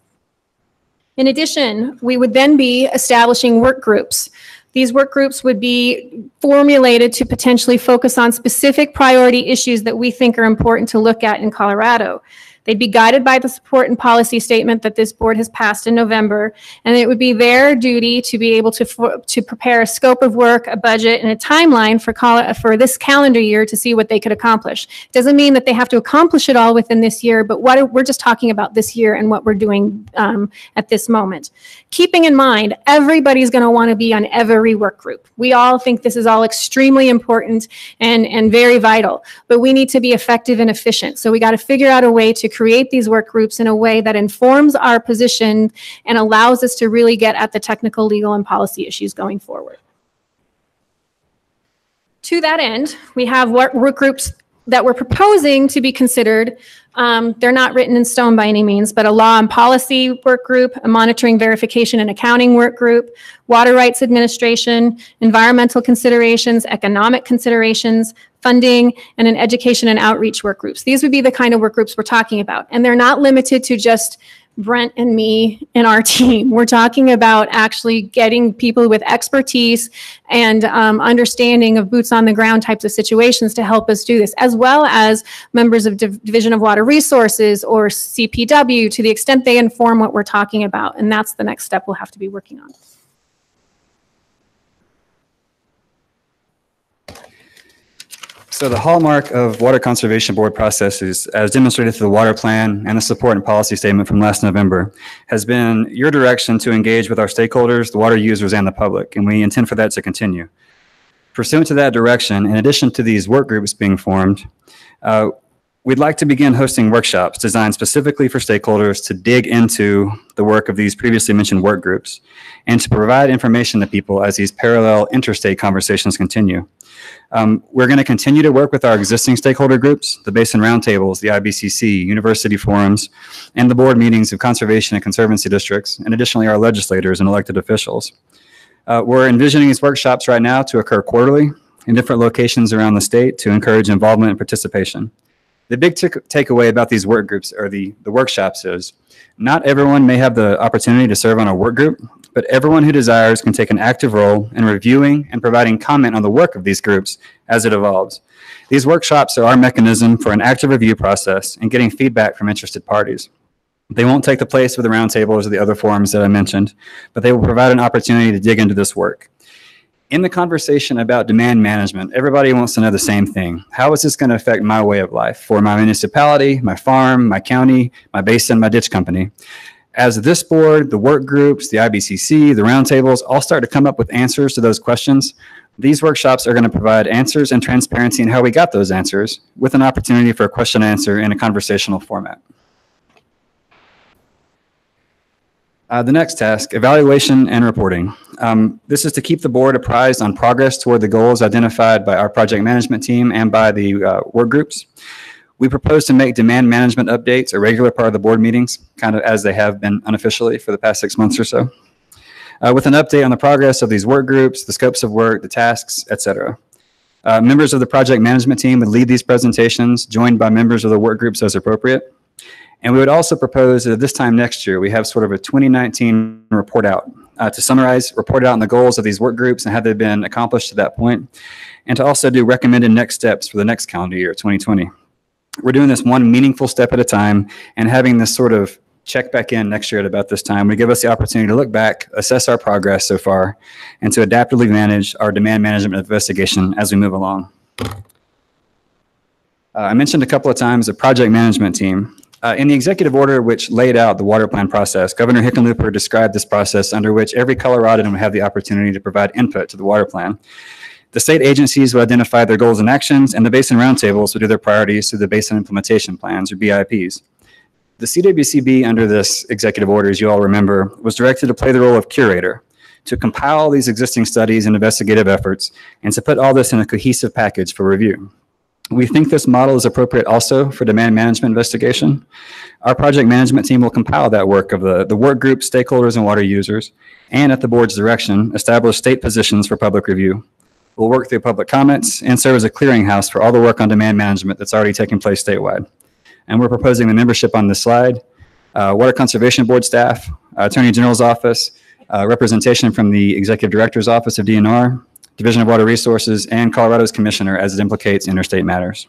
In addition, we would then be establishing work groups. These work groups would be formulated to potentially focus on specific priority issues that we think are important to look at in Colorado. They'd be guided by the support and policy statement that this board has passed in November, and it would be their duty to be able to prepare a scope of work, a budget, and a timeline for this calendar year to see what they could accomplish. It doesn't mean that they have to accomplish it all within this year, but we're just talking about this year and what we're doing at this moment. Keeping in mind, everybody's going to want to be on every work group. We all think this is all extremely important and very vital, but we need to be effective and efficient. So we got to figure out a way to create these work groups in a way that informs our position and allows us to really get at the technical, legal, and policy issues going forward. To that end, we have work groups that we're proposing to be considered. They're not written in stone by any means, but a law and policy work group, a monitoring, verification, and accounting work group, water rights administration, environmental considerations, economic considerations, funding, and an education and outreach work groups. These would be the kind of work groups we're talking about. And they're not limited to just Brent and me and our team. We're talking about actually getting people with expertise and understanding of boots on the ground types of situations to help us do this, as well as members of Division of Water Resources or CPW to the extent they inform what we're talking about. And that's the next step we'll have to be working on. So the hallmark of Water Conservation Board processes, as demonstrated through the water plan and the support and policy statement from last November, has been your direction to engage with our stakeholders, the water users, and the public, and we intend for that to continue. Pursuant to that direction, in addition to these work groups being formed, we'd like to begin hosting workshops designed specifically for stakeholders to dig into the work of these previously mentioned work groups and to provide information to people as these parallel interstate conversations continue. We're going to continue to work with our existing stakeholder groups, the Basin Roundtables, the IBCC, university forums, and the board meetings of conservation and conservancy districts, and additionally our legislators and elected officials. We're envisioning these workshops right now to occur quarterly in different locations around the state to encourage involvement and participation. The big takeaway about these work groups or the workshops is not everyone may have the opportunity to serve on a work group, but everyone who desires can take an active role in reviewing and providing comment on the work of these groups as it evolves. These workshops are our mechanism for an active review process and getting feedback from interested parties. They won't take the place of the roundtables or the other forums that I mentioned, but they will provide an opportunity to dig into this work. In the conversation about demand management, everybody wants to know the same thing. How is this going to affect my way of life for my municipality, my farm, my county, my basin, my ditch company? As this board, the work groups, the IBCC, the roundtables all start to come up with answers to those questions, these workshops are going to provide answers and transparency in how we got those answers with an opportunity for a question and answer in a conversational format. The next task, evaluation and reporting. This is to keep the board apprised on progress toward the goals identified by our project management team and by the work groups. We propose to make demand management updates a regular part of the board meetings, kind of as they have been unofficially for the past 6 months or so, with an update on the progress of these work groups, the scopes of work, the tasks, etc. Members of the project management team would lead these presentations, joined by members of the work groups as appropriate. And we would also propose that this time next year, we have sort of a 2019 report out to summarize, report out on the goals of these work groups and how they've been accomplished to that point, and to also do recommended next steps for the next calendar year, 2020. We're doing this one meaningful step at a time, and having this sort of check back in next year at about this time would give us the opportunity to look back, assess our progress so far, and to adaptively manage our demand management investigation as we move along. I mentioned a couple of times the project management team. In the executive order which laid out the water plan process, Governor Hickenlooper described this process under which every Coloradan would have the opportunity to provide input to the water plan. The state agencies would identify their goals and actions, and the Basin Roundtables would do their priorities through the Basin Implementation Plans, or BIPs. The CWCB, under this executive order, as you all remember, was directed to play the role of curator, to compile these existing studies and investigative efforts, and to put all this in a cohesive package for review. We think this model is appropriate also for demand management investigation. Our project management team will compile that work of the work group, stakeholders, and water users, and at the board's direction, establish state positions for public review. We'll work through public comments and serve as a clearinghouse for all the work on demand management that's already taking place statewide. And we're proposing the membership on this slide, Water Conservation Board staff, Attorney General's office, representation from the Executive Director's Office of DNR, Division of Water Resources, and Colorado's Commissioner as it implicates interstate matters.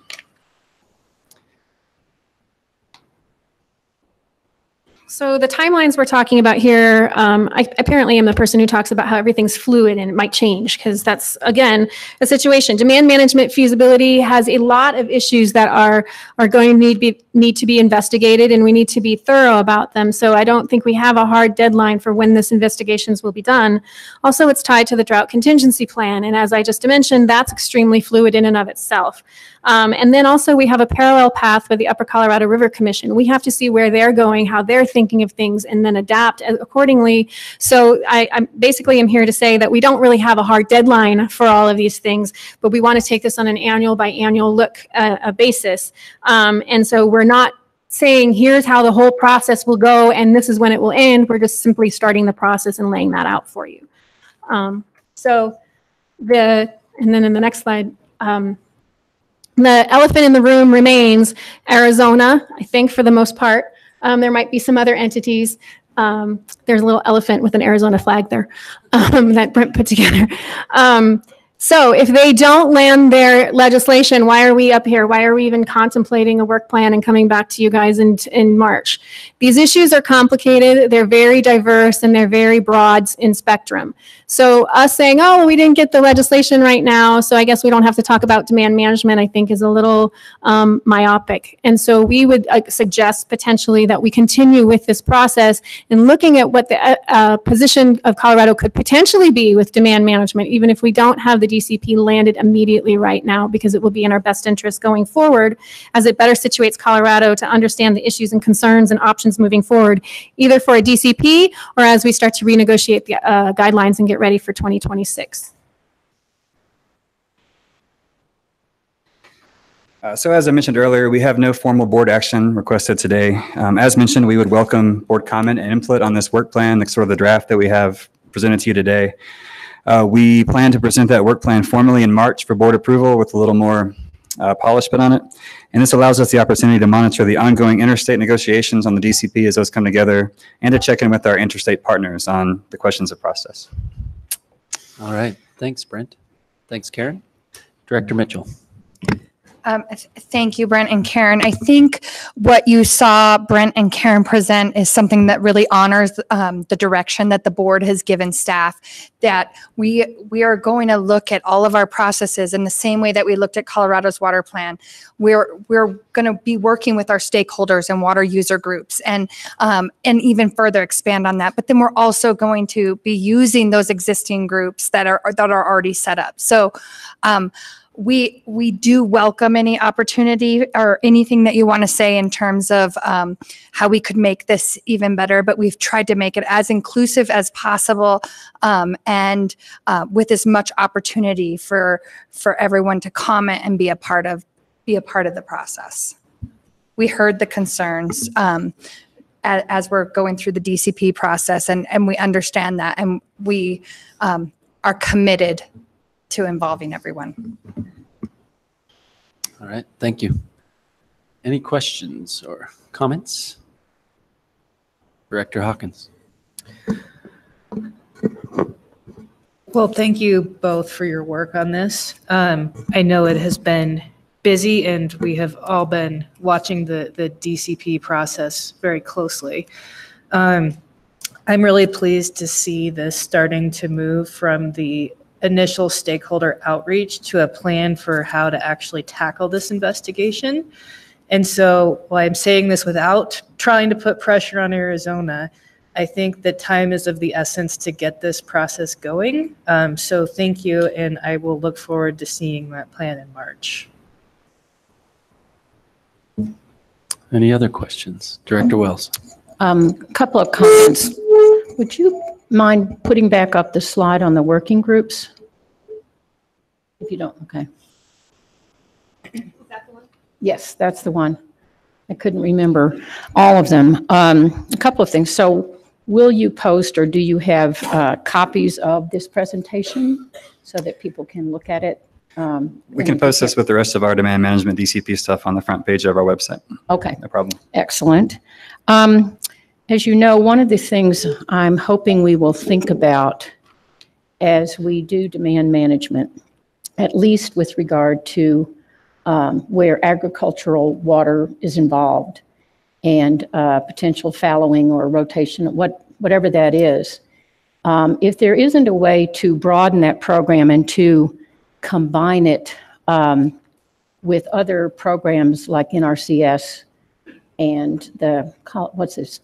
So the timelines we're talking about here, I apparently am the person who talks about how everything's fluid and it might change, because that's, again, a situation. Demand management feasibility has a lot of issues that are going to need to be investigated, and we need to be thorough about them. So I don't think we have a hard deadline for when this investigations will be done. Also, it's tied to the drought contingency plan, and as I just mentioned, that's extremely fluid in and of itself. And then also we have a parallel path with the Upper Colorado River Commission. We have to see where they're going, how they're thinking of things, and then adapt accordingly. So I basically am here to say that we don't really have a hard deadline for all of these things, but we want to take this on an annual by annual look basis. And so we're not saying here's how the whole process will go and this is when it will end. We're just simply starting the process and laying that out for you. And then in the next slide, the elephant in the room remains Arizona, I think, for the most part. There might be some other entities. There's a little elephant with an Arizona flag there that Brent put together. So if they don't land their legislation, why are we up here? Why are we even contemplating a work plan and coming back to you guys in March? These issues are complicated, they're very diverse, and they're very broad in spectrum. So us saying, oh, well, we didn't get the legislation right now, so I guess we don't have to talk about demand management, I think is a little myopic. And so we would suggest potentially that we continue with this process and looking at what the position of Colorado could potentially be with demand management, even if we don't have the DCP landed immediately right now, because it will be in our best interest going forward as it better situates Colorado to understand the issues and concerns and options moving forward, either for a DCP or as we start to renegotiate the guidelines and get ready for 2026. So as I mentioned earlier, we have no formal board action requested today. As mentioned, we would welcome board comment and input on this work plan, the sort of the draft that we have presented to you today. We plan to present that work plan formally in March for board approval with a little more polish put on it. And this allows us the opportunity to monitor the ongoing interstate negotiations on the DCP as those come together and to check in with our interstate partners on the questions of process. All right. Thanks, Brent. Thanks, Karen. Director Mitchell. Thank you, Brent and Karen. I think what you saw Brent and Karen present is something that really honors the direction that the board has given staff, that we are going to look at all of our processes in the same way that we looked at Colorado's water plan. We're going to be working with our stakeholders and water user groups and even further expand on that. But then we're also going to be using those existing groups that are already set up. So we do welcome any opportunity or anything that you want to say in terms of how we could make this even better, but we've tried to make it as inclusive as possible and with as much opportunity for everyone to comment and be a part of the process. We heard the concerns as we're going through the DCP process, and we understand that, and we are committed to involving everyone. All right, thank you. Any questions or comments? Director Hawkins. Well, thank you both for your work on this. I know it has been busy and we have all been watching the DCP process very closely. I'm really pleased to see this starting to move from the initial stakeholder outreach to a plan for how to actually tackle this investigation. And so while I'm saying this without trying to put pressure on Arizona, I think that time is of the essence to get this process going. So thank you, and I will look forward to seeing that plan in March. Any other questions? Director Wells. A couple of comments. Would you mind putting back up the slide on the working groups? If you don't, okay. Is that the one? Yes, that's the one. I couldn't remember all of them. A couple of things. So will you post, or do you have copies of this presentation so that people can look at it? We can post this with the rest of our demand management DCP stuff on the front page of our website. Okay. No problem. Excellent. As you know, one of the things I'm hoping we will think about as we do demand management, at least with regard to where agricultural water is involved and potential fallowing or rotation, whatever that is, if there isn't a way to broaden that program and to combine it with other programs like NRCS and the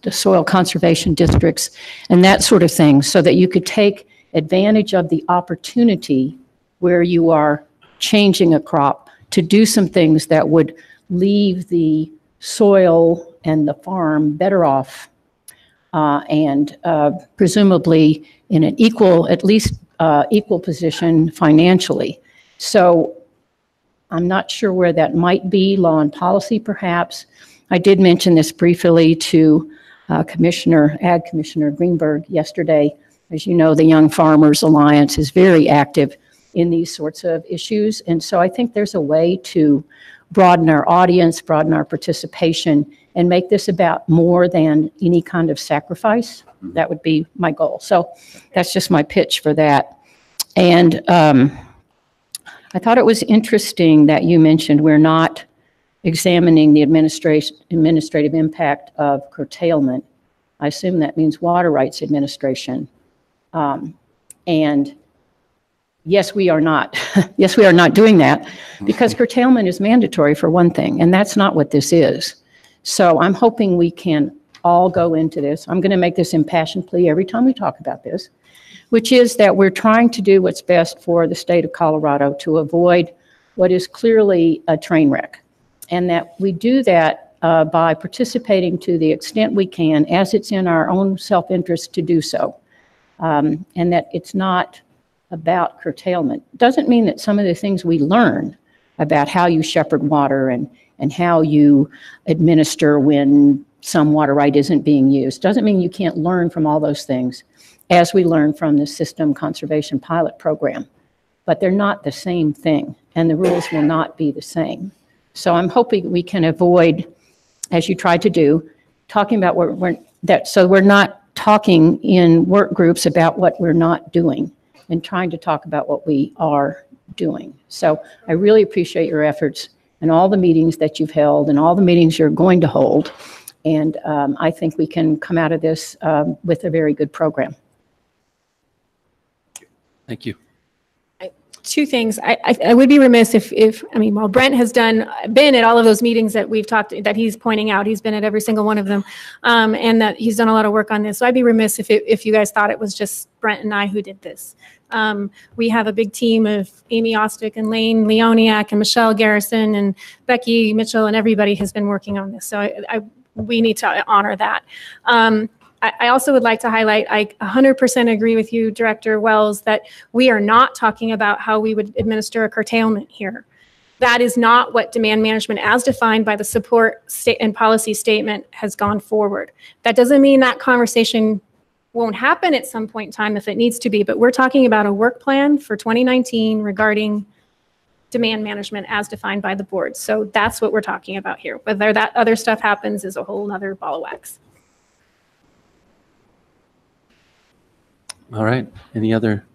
soil conservation districts and that sort of thing, so that you could take advantage of the opportunity where you are changing a crop to do some things that would leave the soil and the farm better off and presumably in an equal position financially. So I'm not sure where that might be, law and policy perhaps. I did mention this briefly to Ag Commissioner Greenberg yesterday. As you know, the Young Farmers Alliance is very active in these sorts of issues. And so I think there's a way to broaden our audience, broaden our participation, and make this about more than any kind of sacrifice. That would be my goal. So that's just my pitch for that. And I thought it was interesting that you mentioned we're not examining the administrative impact of curtailment. I assume that means water rights administration. And yes, we are not. Yes, we are not doing that because curtailment is mandatory for one thing, and that's not what this is. So I'm hoping we can all go into this. I'm going to make this impassioned plea every time we talk about this, which is that we're trying to do what's best for the state of Colorado to avoid what is clearly a train wreck, and that we do that by participating to the extent we can as it's in our own self-interest to do so, and that it's not about curtailment. Doesn't mean that some of the things we learn about how you shepherd water and how you administer when some water right isn't being used, doesn't mean you can't learn from all those things as we learn from the System Conservation Pilot Program. But they're not the same thing, and the rules will not be the same. So I'm hoping we can avoid, as you tried to do, talking about so we're not talking in work groups about what we're not doing and trying to talk about what we are doing. So I really appreciate your efforts and all the meetings that you've held and all the meetings you're going to hold. And I think we can come out of this with a very good program. Thank you. Two things. I would be remiss if I mean, while Brent has been at all of those meetings that we've talked, that he's pointing out, he's been at every single one of them, and that he's done a lot of work on this. So I'd be remiss if you guys thought it was just Brent and I who did this. We have a big team of Amy Ostick and Lane Leoniak and Michelle Garrison and Becky Mitchell, and everybody has been working on this. So we need to honor that. I also would like to highlight, I 100% agree with you, Director Wells, that we are not talking about how we would administer a curtailment here. That is not what demand management as defined by the support state and policy statement has gone forward. That doesn't mean that conversation won't happen at some point in time if it needs to be, but we're talking about a work plan for 2019 regarding demand management as defined by the board. So that's what we're talking about here. Whether that other stuff happens is a whole nother ball of wax. All right. Any other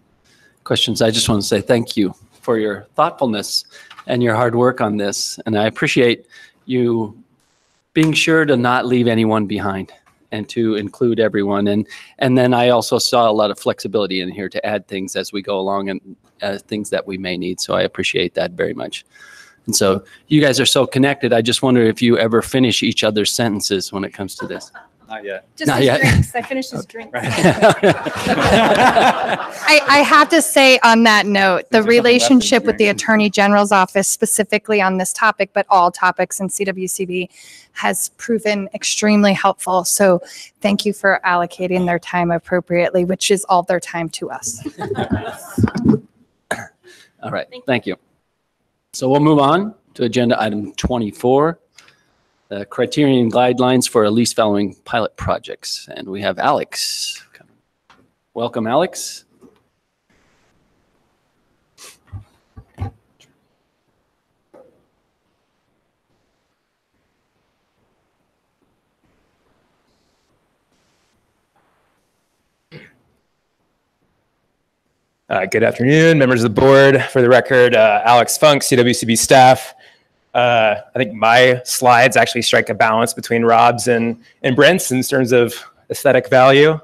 questions? I just want to say thank you for your thoughtfulness and your hard work on this. And I appreciate you being sure to not leave anyone behind and to include everyone. And then I also saw a lot of flexibility in here to add things as we go along and things that we may need. So I appreciate that very much. And so you guys are so connected. I just wonder if you ever finish each other's sentences when it comes to this. Not yet. Just Not his yet. drinks. I finished his drinks. I have to say on that note, the relationship with the Attorney General's office specifically on this topic, but all topics in CWCB, has proven extremely helpful. So thank you for allocating their time appropriately, which is all their time to us. All right. Thank you. So we'll move on to agenda item 24. The criterion guidelines for at least following pilot projects. And we have Alex. Welcome, Alex. Good afternoon, members of the board. For the record, Alex Funk, CWCB staff. I think my slides actually strike a balance between Rob's and Brent's in terms of aesthetic value.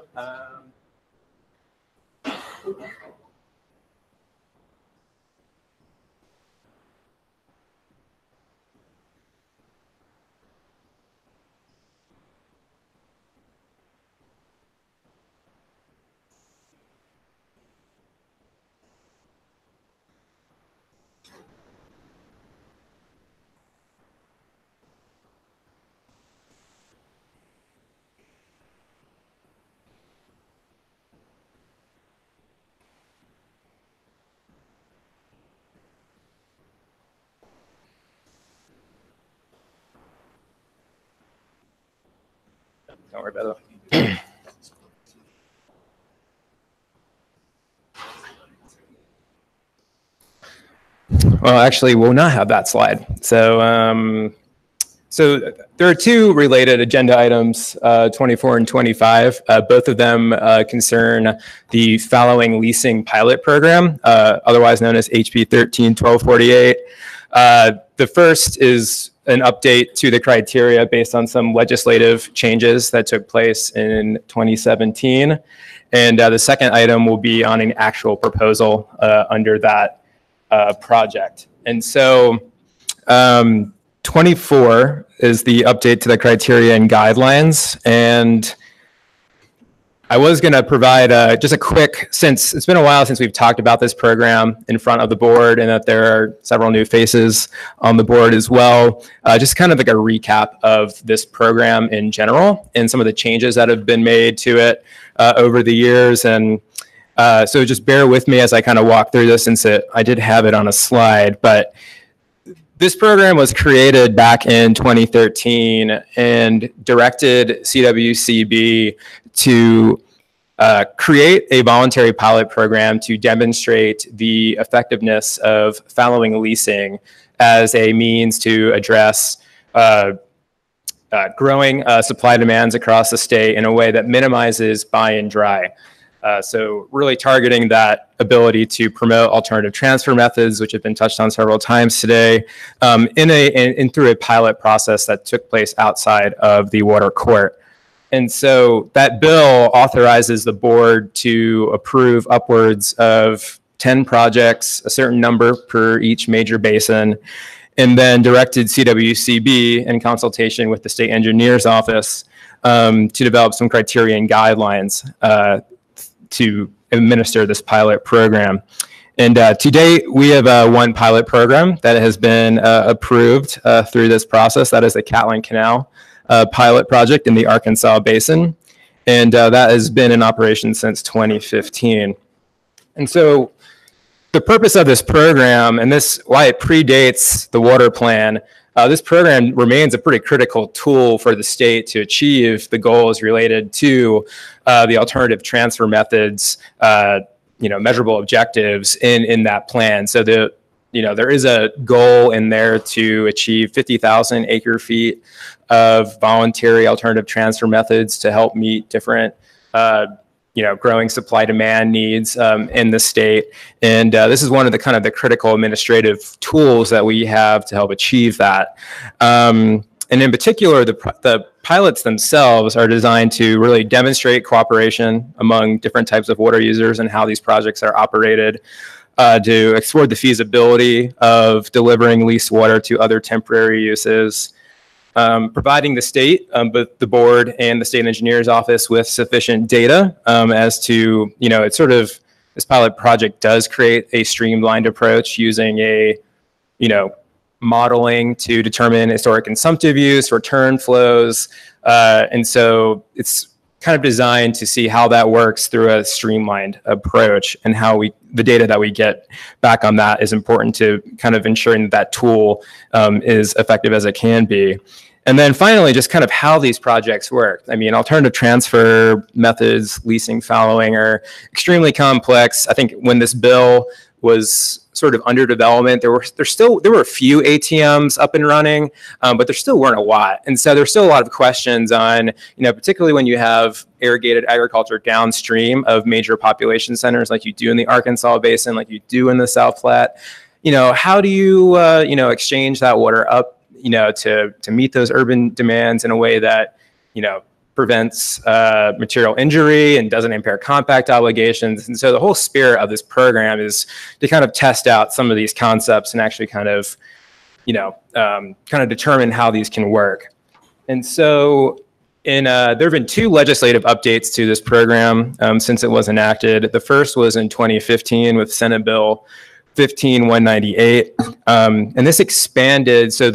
Don't worry about it. Well, actually, we'll not have that slide. So So there are two related agenda items, 24 and 25. Both of them concern the fallowing leasing pilot program, otherwise known as HB 13-1248. The first is an update to the criteria based on some legislative changes that took place in 2017. And the second item will be on an actual proposal under that project. And so 24 is the update to the criteria and guidelines. And I was going to provide just a quick, since it's been a while since we've talked about this program in front of the board and that there are several new faces on the board as well, just kind of like a recap of this program in general and some of the changes that have been made to it over the years. And so just bear with me as I kind of walk through this, since I did have it on a slide. But this program was created back in 2013 and directed CWCB to create a voluntary pilot program to demonstrate the effectiveness of fallowing leasing as a means to address growing supply demands across the state in a way that minimizes buy and dry. So really targeting that ability to promote alternative transfer methods, which have been touched on several times today, in through a pilot process that took place outside of the water court. And so that bill authorizes the board to approve upwards of 10 projects, a certain number per each major basin, and then directed CWCB in consultation with the state engineer's office to develop some criteria and guidelines to administer this pilot program. And to date, we have one pilot program that has been approved through this process. That is the Catlin Canal pilot project in the Arkansas Basin. And that has been in operation since 2015. And so the purpose of this program, and why it predates the water plan, this program remains a pretty critical tool for the state to achieve the goals related to the alternative transfer methods, measurable objectives in that plan. So there is a goal in there to achieve 50,000 acre feet of voluntary alternative transfer methods to help meet different growing supply demand needs in the state. And this is one of the critical administrative tools that we have to help achieve that. And in particular, the pilots themselves are designed to really demonstrate cooperation among different types of water users and how these projects are operated, to explore the feasibility of delivering leased water to other temporary uses, providing the state, both the board and the state engineer's office, with sufficient data as to, this pilot project does create a streamlined approach using a, modeling to determine historic consumptive use, return flows. And so it's kind of designed to see how that works through a streamlined approach, and how the data that we get back on that is important to kind of ensuring that tool is effective as it can be. And then finally, just kind of how these projects work. I mean, alternative transfer methods, leasing, fallowing are extremely complex. I think when this bill was sort of under development, there were a few ATMs up and running, but there still weren't a lot. And so there's still a lot of questions on, particularly when you have irrigated agriculture downstream of major population centers, like you do in the Arkansas Basin, like you do in the South Platte. How do you, exchange that water up, to meet those urban demands in a way that, prevents material injury and doesn't impair compact obligations. And so the whole spirit of this program is to kind of test out some of these concepts and actually kind of determine how these can work. And so there have been two legislative updates to this program since it was enacted. The first was in 2015 with Senate Bill 15198. And this expanded, so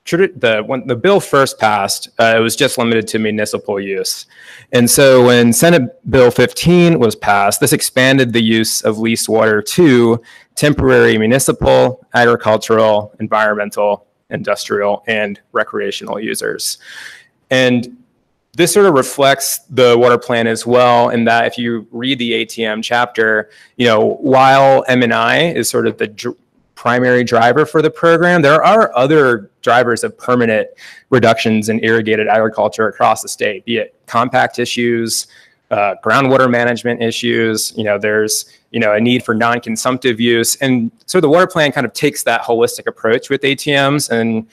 when the bill first passed, it was just limited to municipal use. And so when Senate Bill 15 was passed, this expanded the use of leased water to temporary municipal, agricultural, environmental, industrial, and recreational users. And this sort of reflects the water plan as well, in that if you read the ATM chapter, while M&I is sort of the primary driver for the program. There are other drivers of permanent reductions in irrigated agriculture across the state, be it compact issues, groundwater management issues. There's a need for non-consumptive use, and so the water plan kind of takes that holistic approach with ATMs and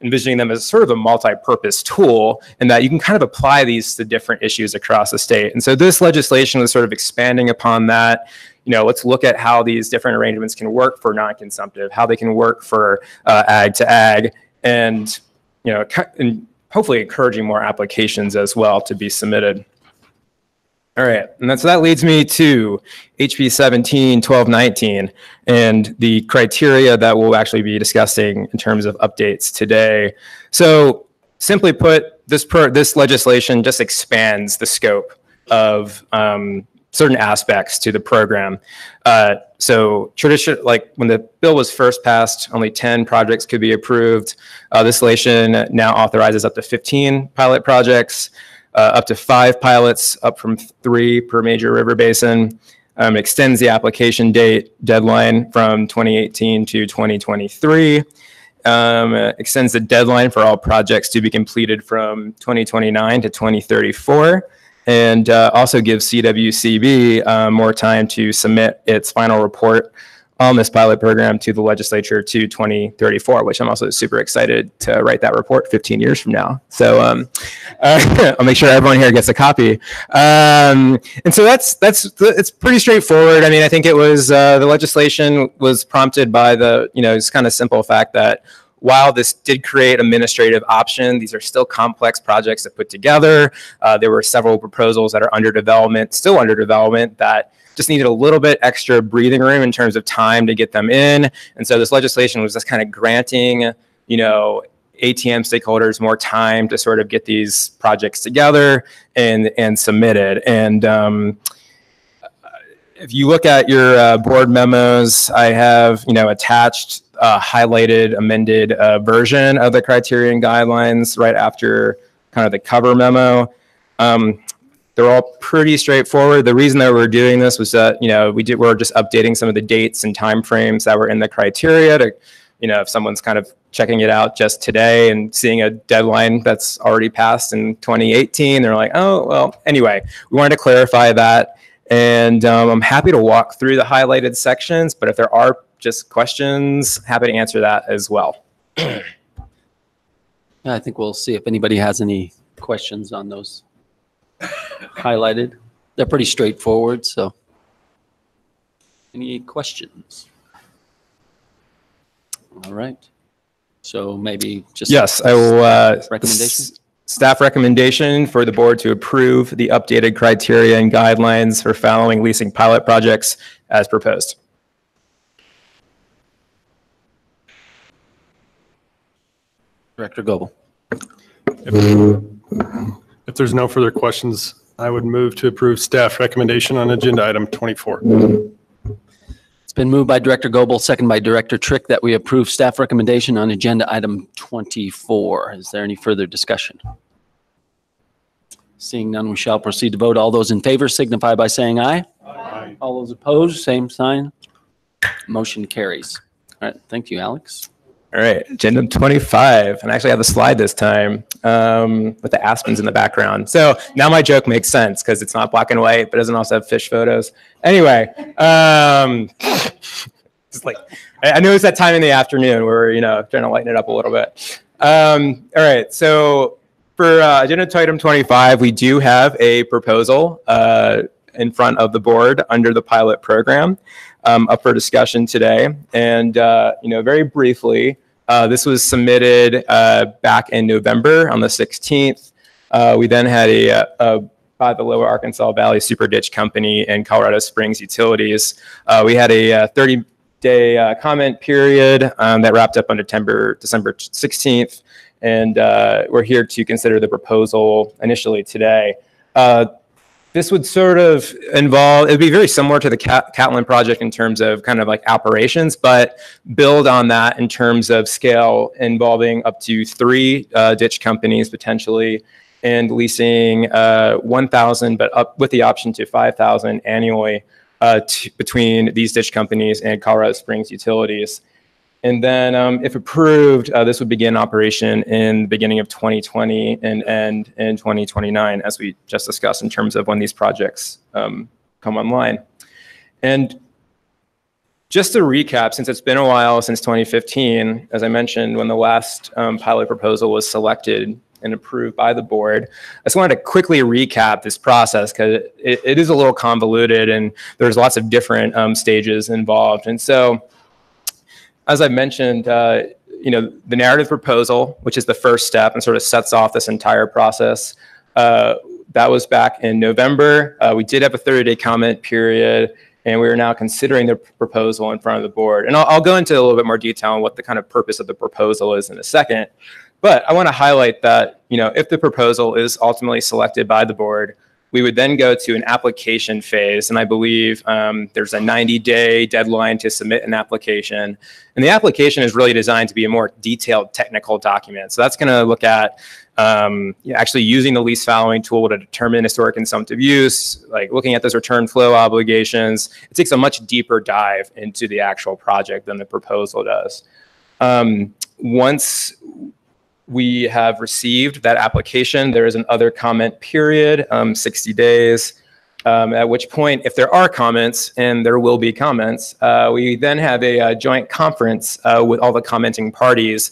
envisioning them as sort of a multi-purpose tool, and that you can kind of apply these to different issues across the state. And so this legislation was sort of expanding upon that. Let's look at how these different arrangements can work for non-consumptive, how they can work for ag to ag, and and hopefully encouraging more applications as well to be submitted. All right, and so that leads me to HB 17-1219 and the criteria that we'll actually be discussing in terms of updates today. So simply put, this legislation just expands the scope of certain aspects to the program. So like when the bill was first passed, only 10 projects could be approved. This legislation now authorizes up to 15 pilot projects. Up to 5 pilots, up from 3 per major river basin. Extends the application deadline from 2018 to 2023. Extends the deadline for all projects to be completed from 2029 to 2034. And also gives CWCB more time to submit its final report on this pilot program to the legislature to 2034, which I'm also super excited to write that report 15 years from now. So I'll make sure everyone here gets a copy. And so it's pretty straightforward. I mean, I think it was the legislation was prompted by it's kind of simple fact that while this did create administrative option, these are still complex projects to put together. There were several proposals that are still under development, that just needed a little bit extra breathing room in terms of time to get them in. And so this legislation was just kind of granting, ATM stakeholders more time to sort of get these projects together and submitted. And if you look at your board memos, I have, attached a highlighted, amended version of the criterion guidelines right after kind of the cover memo. They're all pretty straightforward. The reason that we're doing this was that, we're just updating some of the dates and timeframes that were in the criteria to, if someone's kind of checking it out just today and seeing a deadline that's already passed in 2018, they're like, oh, well, anyway, we wanted to clarify that. And I'm happy to walk through the highlighted sections, but if there are just questions, happy to answer that as well. I think we'll see if anybody has any questions on those highlighted. They're pretty straightforward, so any questions? All right, so maybe just yes, I will recommendation. Staff recommendation for the board to approve the updated criteria and guidelines for following leasing pilot projects as proposed. Director Goebel. If there's no further questions, I would move to approve staff recommendation on agenda item 24. It's been moved by Director Goebel, second by Director Trick, that we approve staff recommendation on agenda item 24. Is there any further discussion? Seeing none, we shall proceed to vote. All those in favor signify by saying aye. Aye. All those opposed, same sign. Motion carries. All right, thank you, Alex. All right, agenda 25, and I actually have the slide this time with the aspens in the background. So now my joke makes sense because it's not black and white, but doesn't also have fish photos. Anyway, just like I know it's that time in the afternoon where we're trying to lighten it up a little bit. All right, so for agenda item 25, we do have a proposal in front of the board under the pilot program up for discussion today, and very briefly. This was submitted back in November on the 16th. We then had by the Lower Arkansas Valley Super Ditch Company and Colorado Springs Utilities. We had a 30-day comment period that wrapped up on December 16th, and we're here to consider the proposal initially today. This would sort of involve, it'd be very similar to the Catlin project in terms of kind of like operations, but build on that in terms of scale, involving up to 3 ditch companies potentially, and leasing 1,000, but up with the option to 5,000 annually between these ditch companies and Colorado Springs Utilities. And then if approved, this would begin operation in the beginning of 2020 and end in 2029, as we just discussed in terms of when these projects come online. And just to recap, since it's been a while since 2015, as I mentioned, when the last pilot proposal was selected and approved by the board, I just wanted to quickly recap this process because it is a little convoluted and there's lots of different stages involved. And so, as I mentioned, the narrative proposal, which is the first step and sort of sets off this entire process, that was back in November. We did have a 30-day comment period, and we are now considering the proposal in front of the board. And I'll go into a little bit more detail on what the kind of purpose of the proposal is in a second. But I want to highlight that, if the proposal is ultimately selected by the board, we would then go to an application phase. And I believe there's a 90-day deadline to submit an application. And the application is really designed to be a more detailed technical document. So that's going to look at actually using the lease following tool to determine historic consumptive use, like looking at those return flow obligations. It takes a much deeper dive into the actual project than the proposal does. Once we have received that application, there is an other comment period, 60 days, at which point, if there are comments, and there will be comments, we then have a joint conference with all the commenting parties.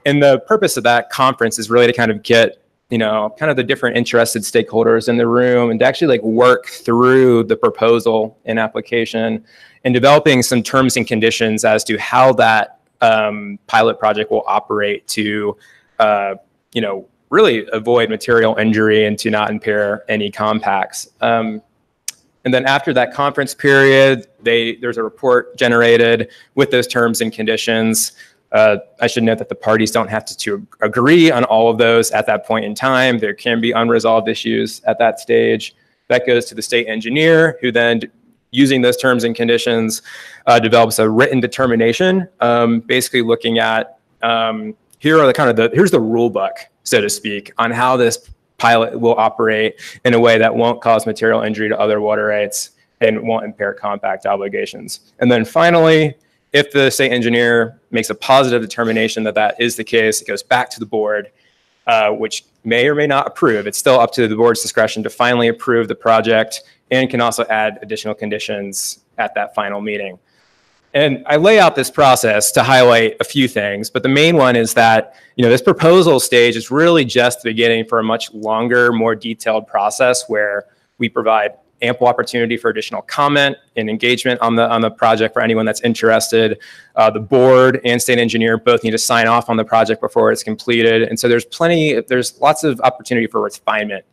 And the purpose of that conference is really to kind of get, kind of the different interested stakeholders in the room and to actually work through the proposal and application and developing some terms and conditions as to how that pilot project will operate to really avoid material injury and to not impair any compacts. And then after that conference period, there's a report generated with those terms and conditions. I should note that the parties don't have to agree on all of those at that point in time. There can be unresolved issues at that stage. That goes to the state engineer, who then, using those terms and conditions, develops a written determination, basically looking at here's the rule book, so to speak, on how this pilot will operate in a way that won't cause material injury to other water rights and won't impair compact obligations. And then finally, if the state engineer makes a positive determination that that is the case, it goes back to the board, which may or may not approve. It's still up to the board's discretion to finally approve the project and can also add additional conditions at that final meeting. And I lay out this process to highlight a few things, but the main one is that, this proposal stage is really just the beginning for a much longer, more detailed process where we provide ample opportunity for additional comment and engagement on the project for anyone that's interested. The board and state engineer both need to sign off on the project before it's completed. And so there's lots of opportunity for refinement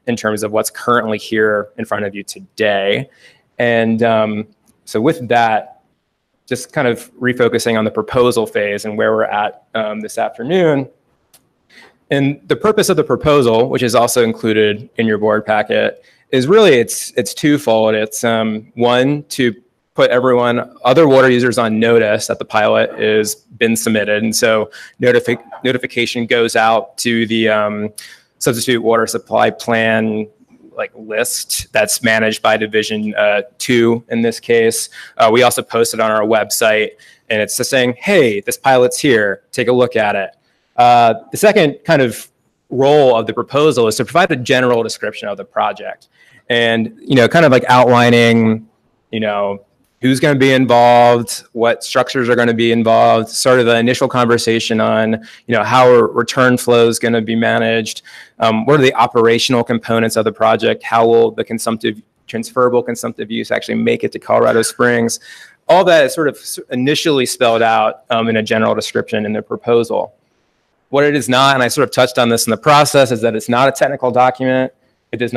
in terms of what's currently here in front of you today. And so with that, just kind of refocusing on the proposal phase and where we're at this afternoon. And the purpose of the proposal, which is also included in your board packet, is really it's twofold. It's one, to put other water users on notice that the pilot has been submitted. And so notification goes out to the substitute water supply plan list that's managed by Division 2 in this case. We also posted on our website, and it's just saying, hey, this pilot's here, take a look at it. The second kind of role of the proposal is to provide a general description of the project and, kind of outlining, who's going to be involved, what structures are going to be involved, sort of the initial conversation on, how return flow is going to be managed, what are the operational components of the project, how will the transferable consumptive use actually make it to Colorado Springs. All that is sort of initially spelled out in a general description in the proposal. What it is not, and I sort of touched on this in the process, is that it's not a technical document. It does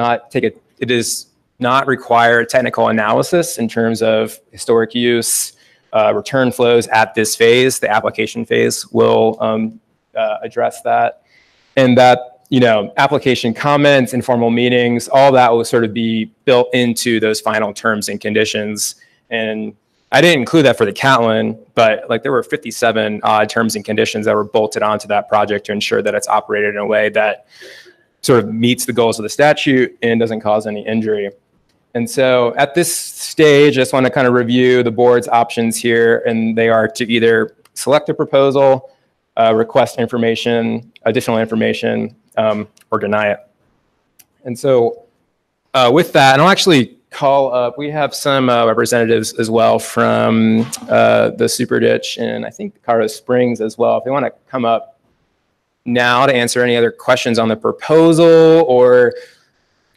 not require technical analysis in terms of historic use, return flows at this phase. The application phase will address that. And that, application comments, informal meetings, all that will sort of be built into those final terms and conditions. And I didn't include that for the Catlin, but there were 57 odd terms and conditions that were bolted onto that project to ensure that it's operated in a way that sort of meets the goals of the statute and doesn't cause any injury. And so at this stage, I just want to kind of review the board's options here, and they are to either select a proposal, request information, additional information, or deny it. And so with that, and I'll actually call up, we have some representatives as well from the Super Ditch and I think Colorado Springs as well. If they want to come up now to answer any other questions on the proposal or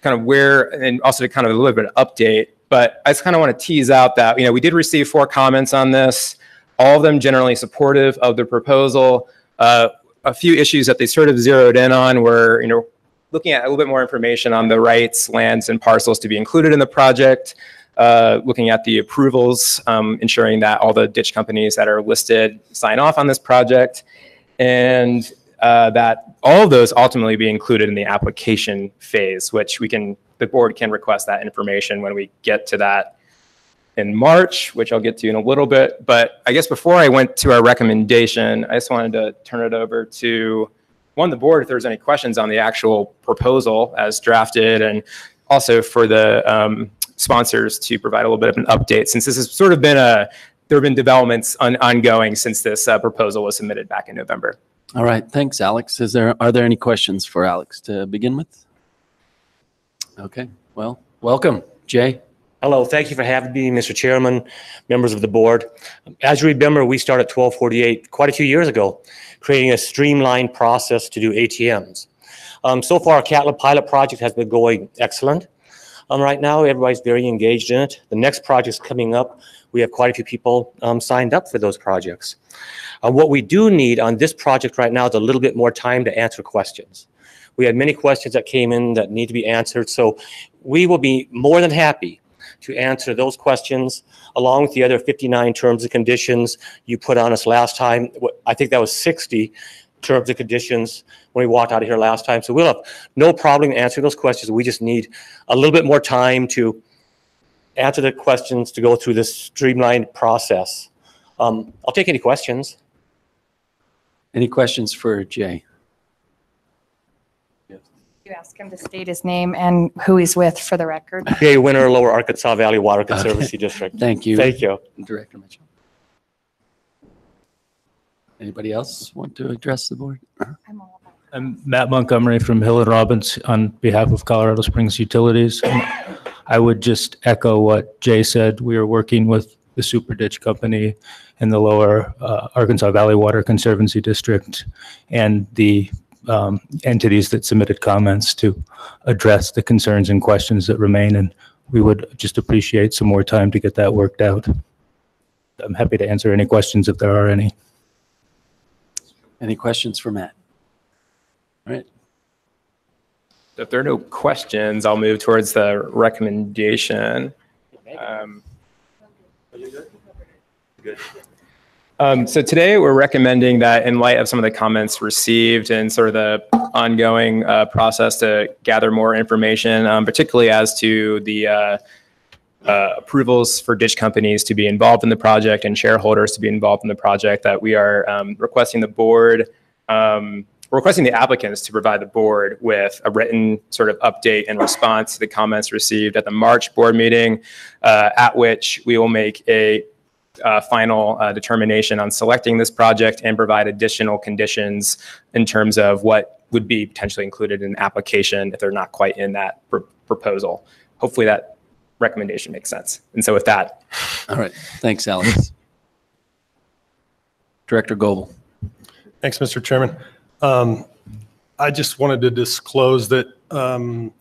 kind of where, and also to kind of a little bit of update, but I just kind of want to tease out that, we did receive 4 comments on this, all of them generally supportive of the proposal. A few issues that they sort of zeroed in on were, looking at a little bit more information on the rights, lands, and parcels to be included in the project, looking at the approvals, ensuring that all the ditch companies that are listed sign off on this project, and that all of those ultimately be included in the application phase, which the board can request that information when we get to that in March, which I'll get to in a little bit. But I guess before I went to our recommendation, I just wanted to turn it over to the board if there's any questions on the actual proposal as drafted, and also for the sponsors to provide a little bit of an update, since this has sort of been there have been developments ongoing since this proposal was submitted back in November. All right, thanks, Alex. Are there any questions for Alex to begin with? Okay, well, welcome, Jay. Hello, thank you for having me, Mr. Chairman, members of the board. As you remember, we started 1248 quite a few years ago, creating a streamlined process to do ATMs. So far, our Catlett pilot project has been going excellent. Right now, everybody's very engaged in it. The next project's coming up. We have quite a few people signed up for those projects. What we do need on this project right now is a little bit more time to answer questions. We had many questions that came in that need to be answered, so we will be more than happy to answer those questions along with the other 59 terms and conditions you put on us last time. I think that was 60 terms and conditions when we walked out of here last time. So we'll have no problem answering those questions. We just need a little bit more time to answer the questions to go through this streamlined process. I'll take any questions. Any questions for Jay? You ask him to state his name and who he's with for the record. Jay Winter, Lower Arkansas Valley Water Conservancy District. Thank you. Thank you. Director Mitchell. Anybody else want to address the board? I'm Matt Montgomery from Hill and Robbins on behalf of Colorado Springs Utilities. I would just echo what Jay said. We are working with the Super Ditch Company and the Lower Arkansas Valley Water Conservancy District and the entities that submitted comments to address the concerns and questions that remain, and we would just appreciate some more time to get that worked out. I'm happy to answer any questions if there are any. Any questions for Matt? All right. If there are no questions, I'll move towards the recommendation. So today we're recommending that in light of some of the comments received and sort of the ongoing process to gather more information, particularly as to the approvals for ditch companies to be involved in the project and shareholders to be involved in the project, that we are requesting the board, requesting the applicants to provide the board with a written sort of update and response to the comments received at the March board meeting, at which we will make a final determination on selecting this project and provide additional conditions in terms of what would be potentially included in the application if they're not quite in that proposal. Hopefully that recommendation makes sense. And so with that. All right. Thanks, Alex. Director Goebel. Thanks, Mr. Chairman. I just wanted to disclose that I'm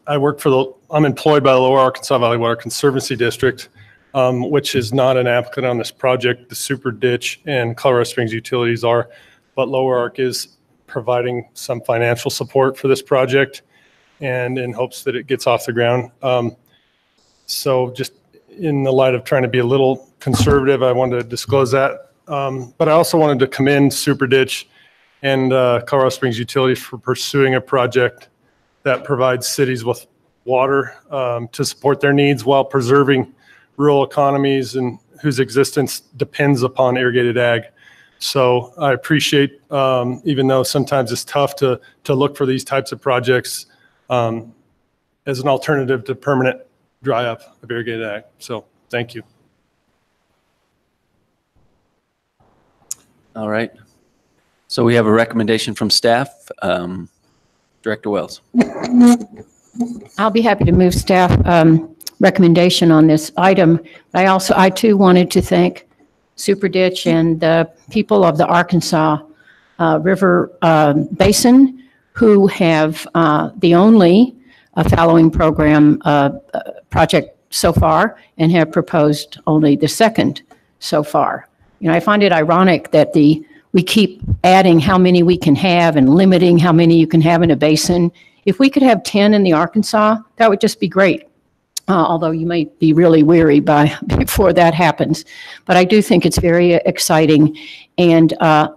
employed by the Lower Arkansas Valley Water Conservancy District, which is not an applicant on this project. The Super Ditch and Colorado Springs Utilities are, but Lower Ark is providing some financial support for this project and in hopes that it gets off the ground. So just in the light of trying to be a little conservative, I wanted to disclose that. But I also wanted to commend Super Ditch and Colorado Springs Utilities for pursuing a project that provides cities with water to support their needs while preserving rural economies and whose existence depends upon irrigated ag. So I appreciate, even though sometimes it's tough to look for these types of projects as an alternative to permanent dry up a variegated ag. So thank you. All right. So we have a recommendation from staff. Director Wells. I'll be happy to move staff recommendation on this item. I too wanted to thank Super Ditch and the people of the Arkansas River Basin who have the only fallowing program project so far and have proposed only the second so far. You know, I find it ironic that we keep adding how many we can have and limiting how many you can have in a basin. If we could have 10 in the Arkansas, that would just be great. Although you may be really weary before that happens. But I do think it's very exciting. And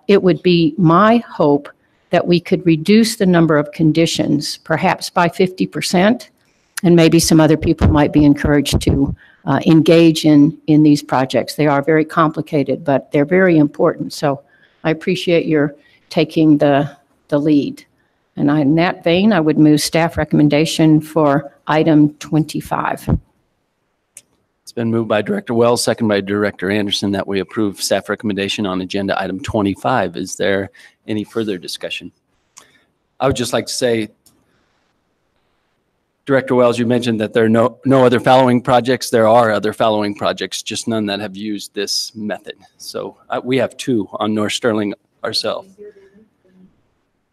it would be my hope that we could reduce the number of conditions, perhaps by 50%. And maybe some other people might be encouraged to engage in these projects. They are very complicated, but they're very important. So I appreciate your taking the lead. And in that vein, I would move staff recommendation for item 25. It's been moved by Director Wells, second by Director Anderson, that we approve staff recommendation on agenda item 25. Is there any further discussion? I would just like to say, Director Wells, you mentioned that there are no other fallowing projects. There are other fallowing projects, just none that have used this method. So we have 2 on North Sterling ourselves.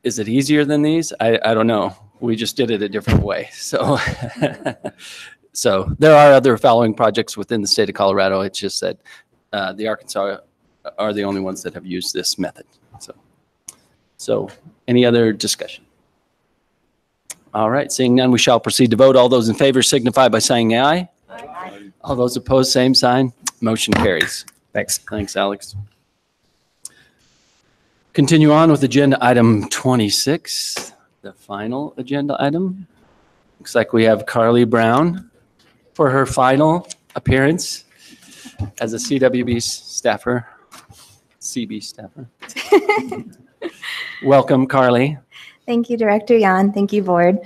Is it easier than these? I don't know. We just did it a different way. So, so there are other fallowing projects within the state of Colorado. It's just that the Arkansas are the only ones that have used this method. So any other discussion? All right, seeing none, we shall proceed to vote. All those in favor signify by saying aye. Aye. All those opposed, same sign. Motion carries. Thanks. Thanks, Alex. Continue on with agenda item 26, the final agenda item. Looks like we have Carly Brown for her final appearance as a CWB staffer, CB staffer. Welcome, Carly. Thank you, Director Jan. Thank you, Board.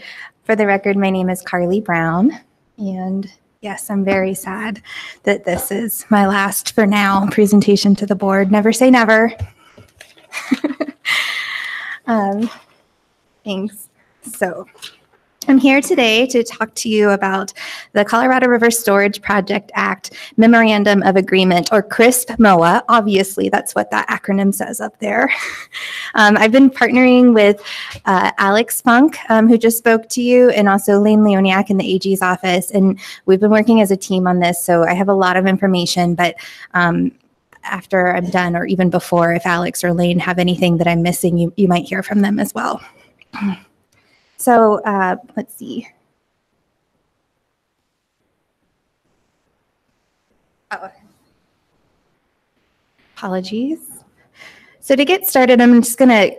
For the record, my name is Carly Brown, and yes, I'm very sad that this is my last, for now, presentation to the Board. Never say never. Thanks. So I'm here today to talk to you about the Colorado River Storage Project Act Memorandum of Agreement, or CRISP-MOA. Obviously, that's what that acronym says up there. I've been partnering with Alex Funk, who just spoke to you, and also Lane Leoniak in the AG's office, and we've been working as a team on this, so I have a lot of information, but after I'm done, or even before, if Alex or Lane have anything that I'm missing, you might hear from them as well. So let's see. Oh. Apologies. So to get started, I'm just going to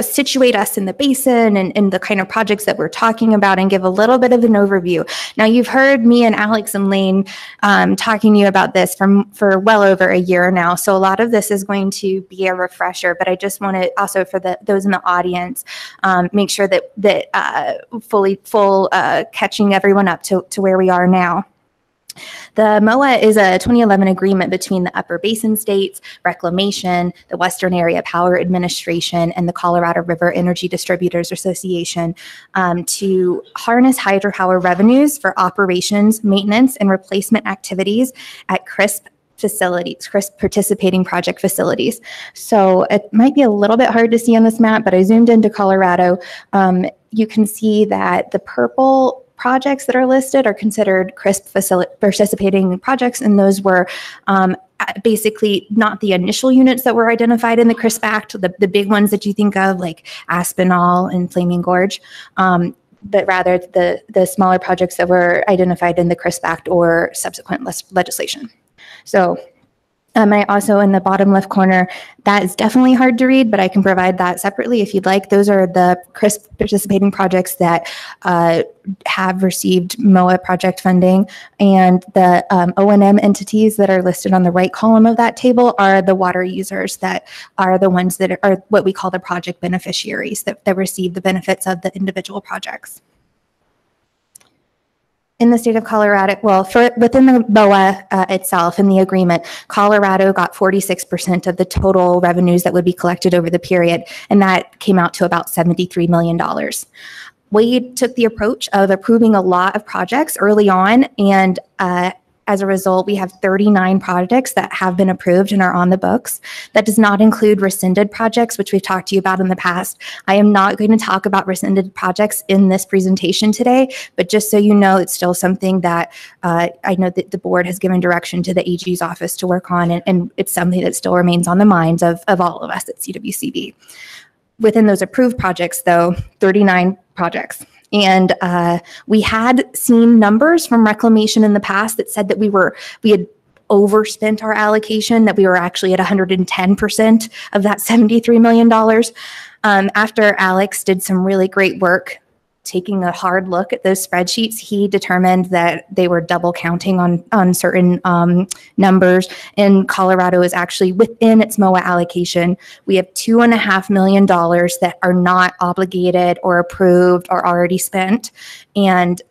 situate us in the basin and the kind of projects that we're talking about and give a little bit of an overview. Now, you've heard me and Alex and Lane talking to you about this for well over a year now. So a lot of this is going to be a refresher, but I just want to also, for those in the audience, make sure that full catching everyone up to where we are now. The MOA is a 2011 agreement between the Upper Basin States, Reclamation, the Western Area Power Administration, and the Colorado River Energy Distributors Association to harness hydropower revenues for operations, maintenance, and replacement activities at CRISP facilities, CRISP participating project facilities. So it might be a little bit hard to see on this map, but I zoomed into Colorado. You can see that the purple projects that are listed are considered CRISP participating projects, and those were basically not the initial units that were identified in the CRISP Act, the big ones that you think of like Aspinall and Flaming Gorge, but rather the smaller projects that were identified in the CRISP Act or subsequent legislation. So I also, in the bottom left corner, that is definitely hard to read, but I can provide that separately if you'd like. Those are the CRISP participating projects that have received MOA project funding, and the O&M entities that are listed on the right column of that table are the water users that are the ones that are what we call the project beneficiaries that receive the benefits of the individual projects. in the state of Colorado, well, within the MOA itself, in the agreement, Colorado got 46% of the total revenues that would be collected over the period, and that came out to about $73 million. We took the approach of approving a lot of projects early on, and as a result, we have 39 projects that have been approved and are on the books. That does not include rescinded projects, which we've talked to you about in the past. I am not going to talk about rescinded projects in this presentation today, but just so you know, it's still something that I know that the board has given direction to the AG's office to work on, and it's something that still remains on the minds of all of us at CWCB. Within those approved projects, though, 39 projects. And we had seen numbers from reclamation in the past that said that we had overspent our allocation, that we were actually at 110% of that $73 million. After Alex did some really great work taking a hard look at those spreadsheets, he determined that they were double counting on certain numbers, and Colorado is actually within its MOA allocation. We have $2.5 million that are not obligated or approved or already spent, and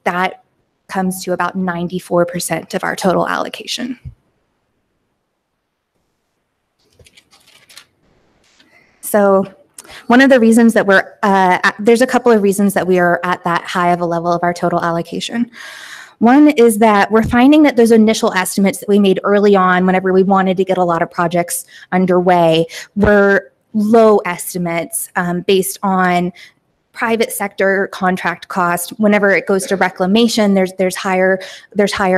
that comes to about 94% of our total allocation. So one of the reasons that there's a couple of reasons that we are at that high of a level of our total allocation. One is that we're finding that those initial estimates that we made early on whenever we wanted to get a lot of projects underway were low estimates based on private sector contract cost. Whenever it goes to reclamation, there's higher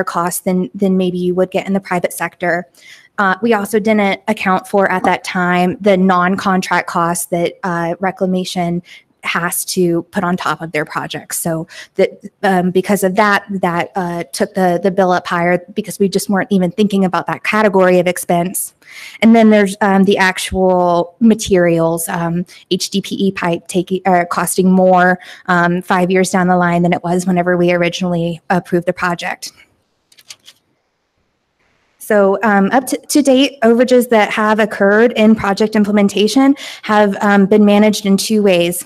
costs than maybe you would get in the private sector. We also didn't account for at that time the non-contract costs that reclamation has to put on top of their projects. So that because of that took the bill up higher, because we just weren't even thinking about that category of expense. And then there's the actual materials, HDPE pipe costing more 5 years down the line than it was whenever we originally approved the project. So up to date, overages that have occurred in project implementation have been managed in two ways.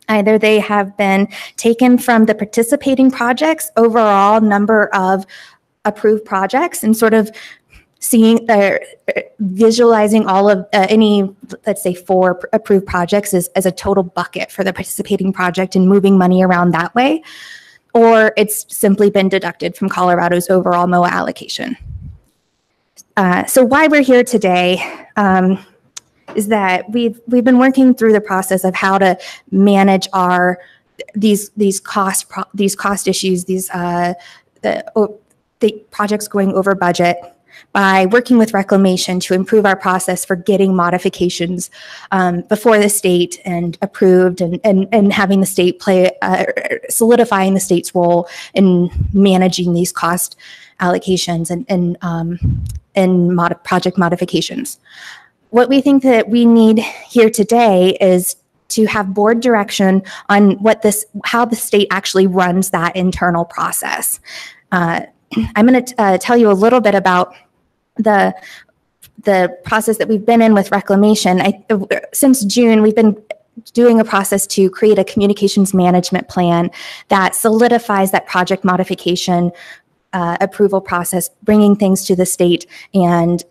Either they have been taken from the participating projects' overall number of approved projects and sort of visualizing all of any, let's say, 4 approved projects as a total bucket for the participating project and moving money around that way, or it's simply been deducted from Colorado's overall MOA allocation. So why we're here today is that we've been working through the process of how to manage these cost issues, the projects going over budget, by working with reclamation to improve our process for getting modifications before the state and approved, and having the state solidifying the state's role in managing these cost allocations and project modifications. What we think that we need here today is to have board direction on how the state actually runs that internal process. I'm going to tell you a little bit about the process that we've been in with reclamation. Since June, we've been doing a process to create a communications management plan that solidifies that project modification approval process, bringing things to the state, and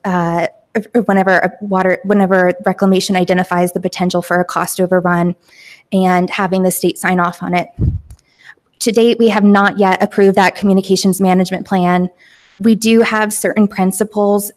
whenever reclamation identifies the potential for a cost overrun, and having the state sign off on it. To date, we have not yet approved that communications management plan. We do have certain principles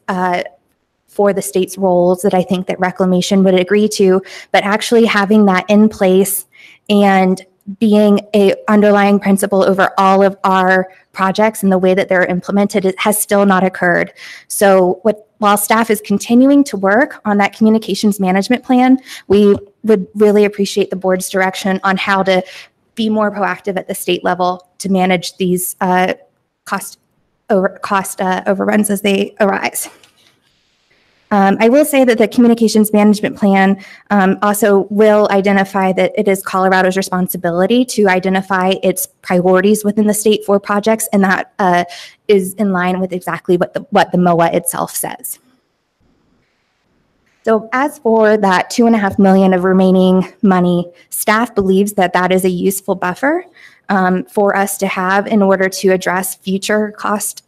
for the state's roles that I think that reclamation would agree to, but actually having that in place and being a underlying principle over all of our projects and the way that they're implemented, it has still not occurred. So while staff is continuing to work on that communications management plan, we would really appreciate the board's direction on how to be more proactive at the state level to manage these cost overruns as they arise. I will say that the communications management plan also will identify that it is Colorado's responsibility to identify its priorities within the state for projects, and that is in line with exactly what the MOA itself says. So as for that $2.5 million of remaining money, staff believes that that is a useful buffer for us to have in order to address future cost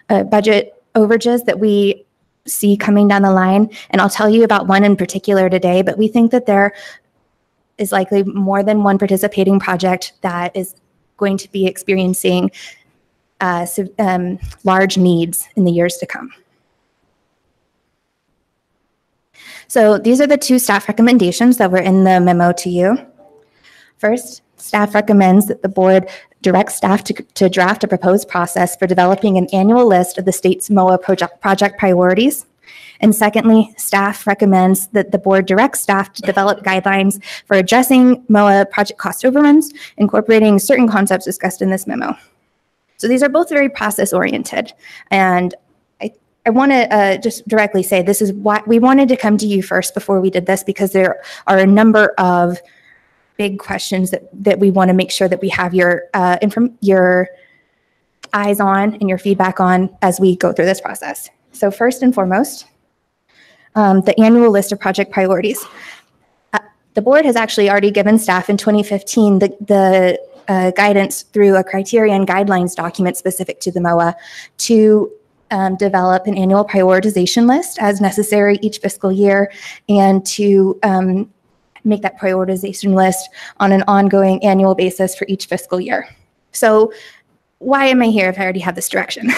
budget overages that we see coming down the line. And I'll tell you about one in particular today, but we think that there is likely more than one participating project that is going to be experiencing large needs in the years to come. So these are the two staff recommendations that were in the memo to you. First, staff recommends that the board direct staff to draft a proposed process for developing an annual list of the state's MOA project priorities. And secondly, staff recommends that the board direct staff to develop guidelines for addressing MOA project cost overruns, incorporating certain concepts discussed in this memo. So these are both very process oriented. And I want to just directly say this is why we wanted to come to you first before we did this, because there are a number of big questions that we want to make sure that we have your eyes on and your feedback on as we go through this process. So first and foremost, the annual list of project priorities. The board has actually already given staff in 2015 the guidance through a criteria and guidelines document specific to the MOA to develop an annual prioritization list as necessary each fiscal year, and to make that prioritization list on an ongoing annual basis for each fiscal year. So why am I here if I already have this direction?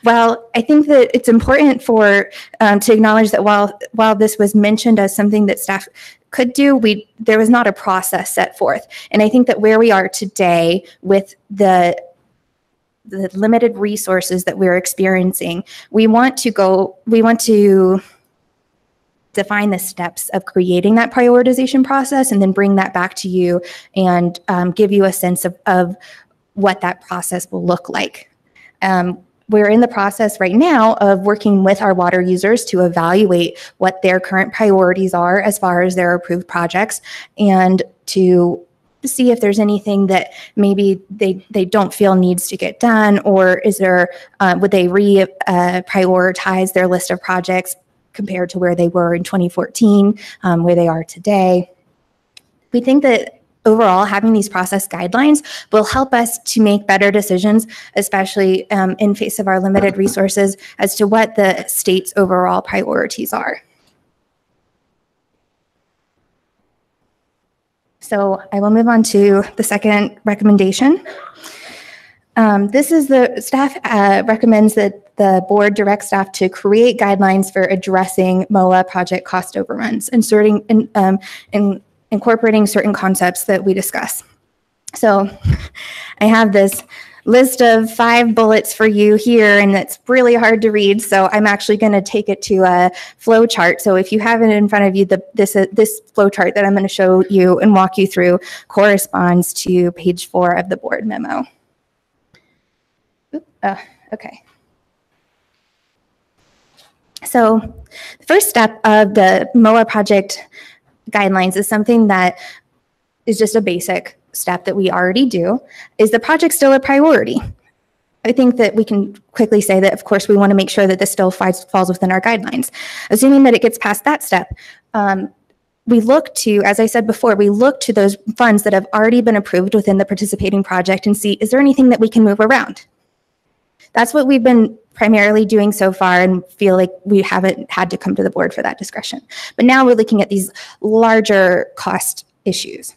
Well, I think that it's important for to acknowledge that while this was mentioned as something that staff could do, there was not a process set forth. And I think that where we are today with the limited resources that we're experiencing, we want to define the steps of creating that prioritization process and then bring that back to you and give you a sense of what that process will look like. We're in the process right now of working with our water users to evaluate what their current priorities are as far as their approved projects, and to see if there's anything that maybe they don't feel needs to get done, or is there would they prioritize their list of projects compared to where they were in 2014, where they are today. We think that overall, having these process guidelines will help us to make better decisions, especially in face of our limited resources, as to what the state's overall priorities are. So I will move on to the second recommendation. This is the staff recommends that the board direct staff to create guidelines for addressing MOA project cost overruns, incorporating certain concepts that we discuss. So I have this list of 5 bullets for you here, and it's really hard to read. So I'm actually going to take it to a flow chart. So if you have it in front of you, this flow chart that I'm going to show you and walk you through corresponds to page 4 of the board memo. Okay. So the first step of the MOA project guidelines is something that is just a basic step that we already do. Is the project still a priority? I think that we can quickly say that, of course, we want to make sure that this still falls within our guidelines. Assuming that it gets past that step, we look to, as I said before, we look to those funds that have already been approved within the participating project and see, is there anything that we can move around? That's what we've been primarily doing so far, and feel like we haven't had to come to the board for that discussion. But now we're looking at these larger cost issues.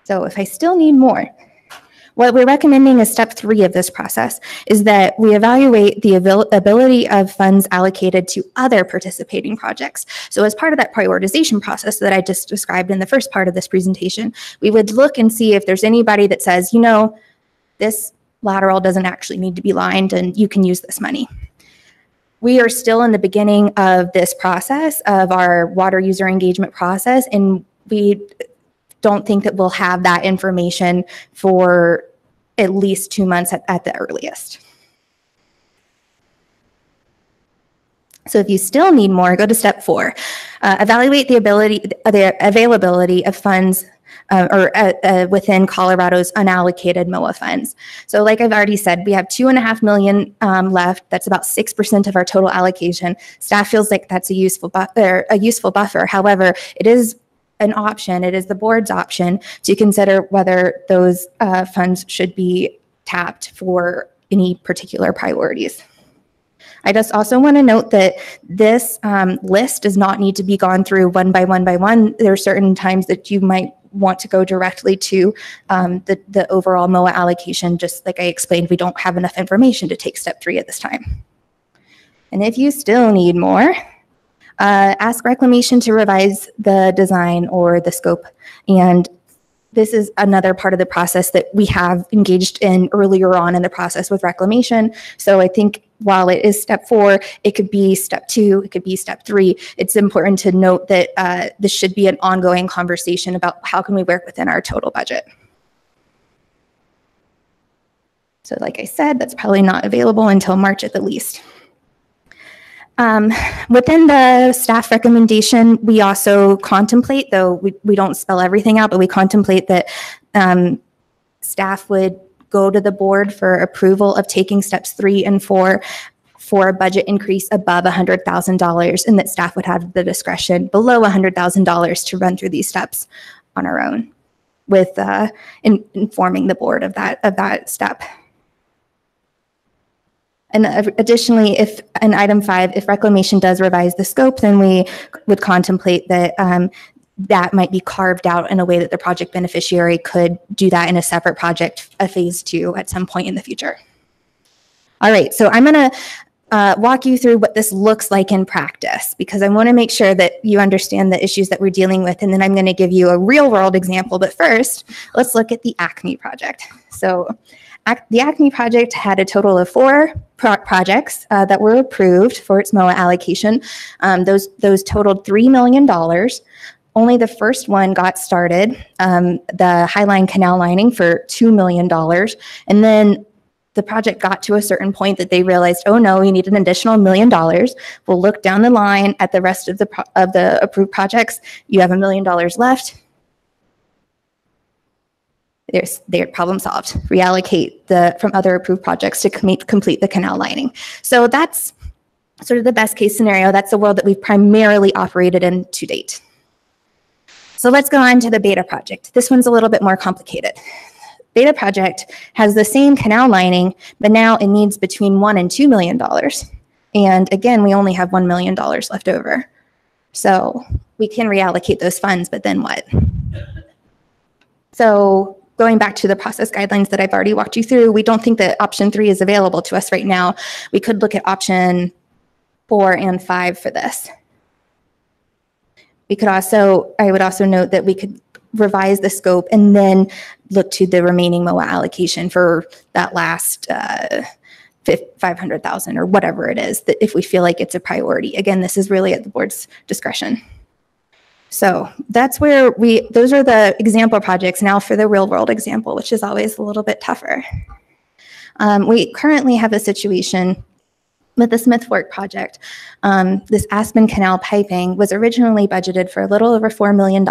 So if I still need more, what we're recommending as step 3 of this process is that we evaluate the ability of funds allocated to other participating projects. So as part of that prioritization process that I just described in the first part of this presentation, we would look and see if there's anybody that says, you know, this lateral doesn't actually need to be lined and you can use this money. We are still in the beginning of this process of our water user engagement process, and we don't think that we'll have that information for at least 2 months at the earliest. So if you still need more, go to step 4. Evaluate the availability of funds within Colorado's unallocated MOA funds. So like I've already said, we have $2.5 million left. That's about 6% of our total allocation. Staff feels like that's a useful buffer. However, it is an option. It is the board's option to consider whether those funds should be tapped for any particular priorities. I just also want to note that this list does not need to be gone through one by one by one. There are certain times that you might want to go directly to the overall MOA allocation. Just like I explained, we don't have enough information to take step 3 at this time. And if you still need more, ask Reclamation to revise the design or the scope. And this is another part of the process that we have engaged in earlier on in the process with Reclamation. So I think while it is step 4, it could be step 2, it could be step 3. It's important to note that this should be an ongoing conversation about how can we work within our total budget. So like I said, that's probably not available until March at the least. Within the staff recommendation, we also contemplate, though we don't spell everything out, but we contemplate that staff would go to the board for approval of taking steps 3 and 4 for a budget increase above $100,000, and that staff would have the discretion below $100,000 to run through these steps on our own, with informing the board of that step. And additionally, if in item 5, if Reclamation does revise the scope, then we would contemplate that that might be carved out in a way that the project beneficiary could do that in a separate project, a phase 2 at some point in the future. All right, so I'm gonna walk you through what this looks like in practice, because I wanna make sure that you understand the issues that we're dealing with, and then I'm gonna give you a real world example. But first, let's look at the ACME project. So the ACME project had a total of 4 projects that were approved for its MOA allocation. Those totaled $3 million. Only the first one got started, the Highline Canal lining, for $2 million. And then the project got to a certain point that they realized, oh no, we need an additional $1 million. We'll look down the line at the rest of the approved projects. You have $1 million left. They're problem solved. Reallocate from other approved projects to complete the canal lining. So that's sort of the best case scenario. That's the world that we've primarily operated in to date. So let's go on to the Beta project. This one's a little bit more complicated. Beta project has the same canal lining, but now it needs between $1 and $2 million. And again, we only have $1 million left over. So we can reallocate those funds, but then what? So going back to the process guidelines that I've already walked you through, we don't think that option 3 is available to us right now. We could look at option 4 and 5 for this. I would also note that we could revise the scope and then look to the remaining MOA allocation for that last $500,000 or whatever it is, that if we feel like it's a priority. Again, this is really at the board's discretion. So that's where those are the example projects. Now for the real world example, which is always a little bit tougher. We currently have a situation with the Smith Fork project. This Aspen Canal piping was originally budgeted for a little over $4 million.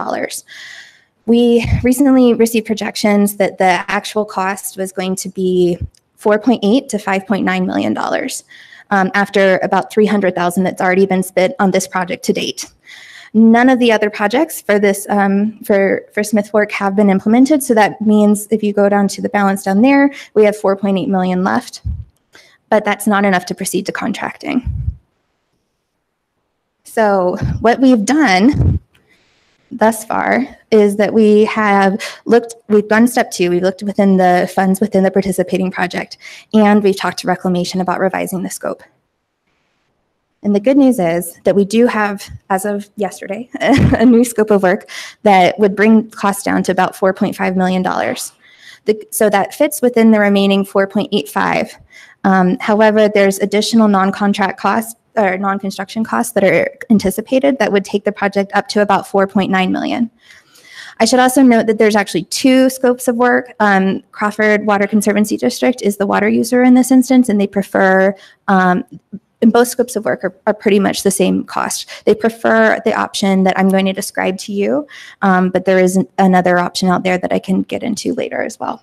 We recently received projections that the actual cost was going to be $4.8 to $5.9 million after about $300,000 that's already been spent on this project to date. None of the other projects for this for Smith Fork have been implemented. So that means if you go down to the balance down there, we have $4.8 million left, but that's not enough to proceed to contracting. So what we've done thus far is that we've done step 2, we've looked within the funds within the participating project, and we've talked to Reclamation about revising the scope. And the good news is that we do have, as of yesterday, a new scope of work that would bring costs down to about $4.5 million. So that fits within the remaining 4.85. However, there's additional non-contract costs or non-construction costs that are anticipated that would take the project up to about $4.9 million. I should also note that there's actually 2 scopes of work. Crawford Water Conservancy District is the water user in this instance, and they prefer and both scopes of work are pretty much the same cost. They prefer the option that I'm going to describe to you, but there is another option out there that I can get into later as well.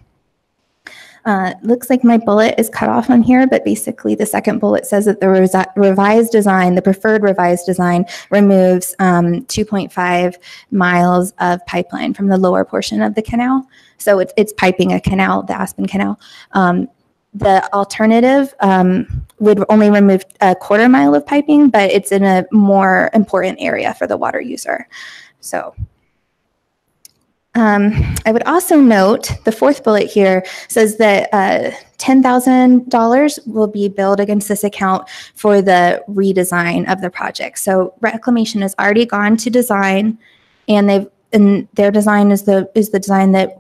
Looks like my bullet is cut off on here, but basically the second bullet says that the revised design, the preferred revised design, removes 2.5 miles of pipeline from the lower portion of the canal. So it's piping a canal, the Aspen Canal. The alternative would only remove a 1/4 mile of piping, but it's in a more important area for the water user. So I would also note the fourth bullet here says that $10,000 will be billed against this account for the redesign of the project. So Reclamation has already gone to design, and their design is the design that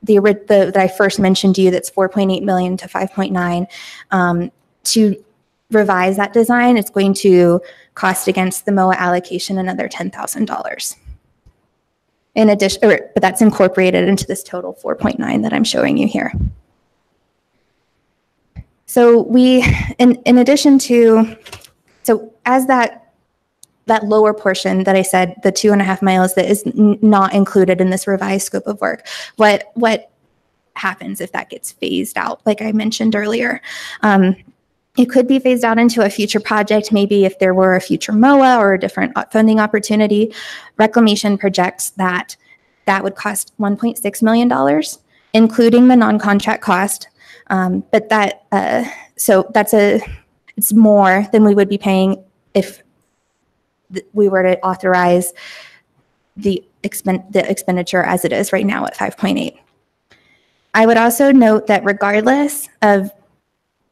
that I first mentioned to you, that's 4.8 million to 5.9. To revise that design, it's going to cost against the MOA allocation another $10,000. In addition, but that's incorporated into this total 4.9 that I'm showing you here. So we, in addition to, so as that lower portion that I said, the 2.5 miles that is not included in this revised scope of work, what happens if that gets phased out? Like I mentioned earlier, it could be phased out into a future project, maybe if there were a future MOA or a different funding opportunity. Reclamation projects that that would cost $1.6 million, including the non-contract cost. But that, so it's more than we would be paying if we were to authorize the expenditure as it is right now at 5.8. I would also note that regardless of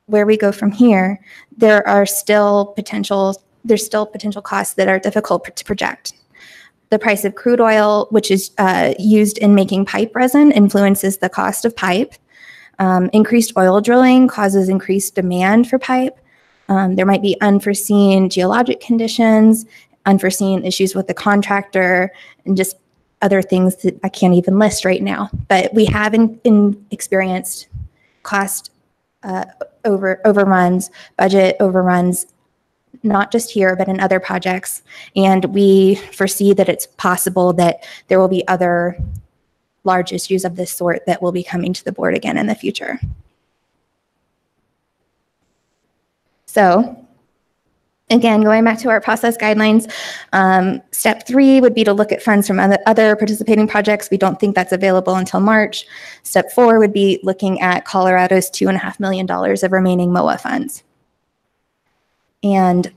where we go from here, there's still potential costs that are difficult to project. The price of crude oil, which is used in making pipe resin, influences the cost of pipe. Increased oil drilling causes increased demand for pipe. There might be unforeseen geologic conditions, unforeseen issues with the contractor, and just other things that I can't even list right now. But we have experienced cost overruns, budget overruns, not just here, but in other projects. And we foresee that it's possible that there will be other large issues of this sort that will be coming to the board again in the future. So again, going back to our process guidelines, step 3 would be to look at funds from other participating projects. We don't think that's available until March. Step 4 would be looking at Colorado's $2.5 million of remaining MOA funds. And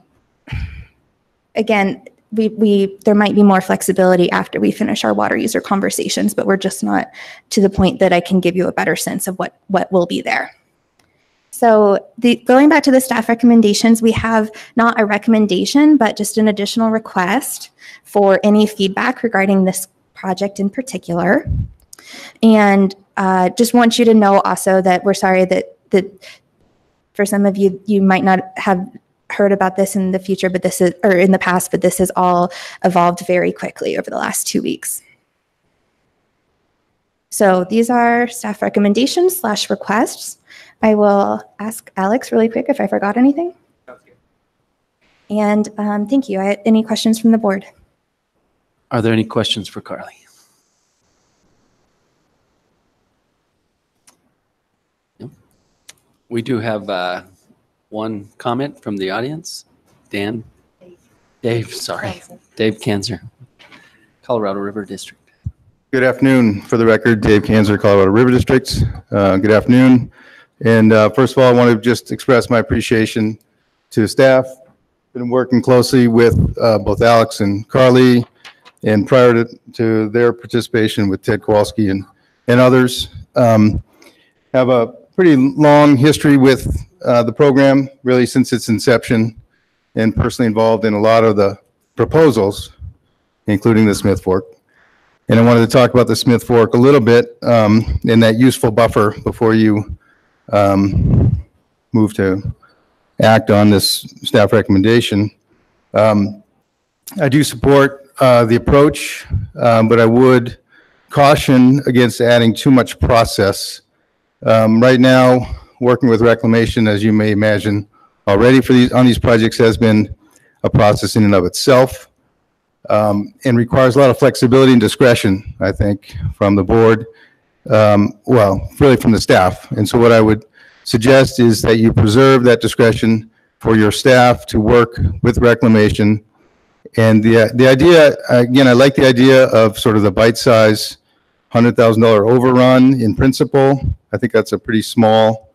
again, there might be more flexibility after we finish our water user conversations, but we're just not to the point that I can give you a better sense of what will be there. So going back to the staff recommendations, we have not a recommendation, but just an additional request for any feedback regarding this project in particular. And just want you to know also that we're sorry that for some of you, you might not have heard about this in the future, but this is, or in the past, but this has all evolved very quickly over the last 2 weeks. So these are staff recommendations / requests. I will ask Alex really quick if I forgot anything. And thank you. Any questions from the board? Are there any questions for Carly? No? We do have one comment from the audience. Dan? Dave, sorry. Dave Kanzer, Colorado River District. Good afternoon. For the record, Dave Kanzer, Colorado River District. Good afternoon. And first of all, I want to just express my appreciation to staff. Been working closely with both Alex and Carly, and prior to their participation with Ted Kowalski and others. Have a pretty long history with the program, really since its inception, and personally involved in a lot of the proposals, including the Smith Fork. And I wanted to talk about the Smith Fork a little bit and that useful buffer before you move to act on this staff recommendation. I do support the approach, but I would caution against adding too much process. Right now, working with Reclamation, as you may imagine, already on these projects has been a process in and of itself, and requires a lot of flexibility and discretion, I think, from the board well, really from the staff. And so what I would suggest is that you preserve that discretion for your staff to work with reclamation. And the idea, again, I like the idea of sort of the bite-size $100,000 overrun in principle. I think that's a pretty small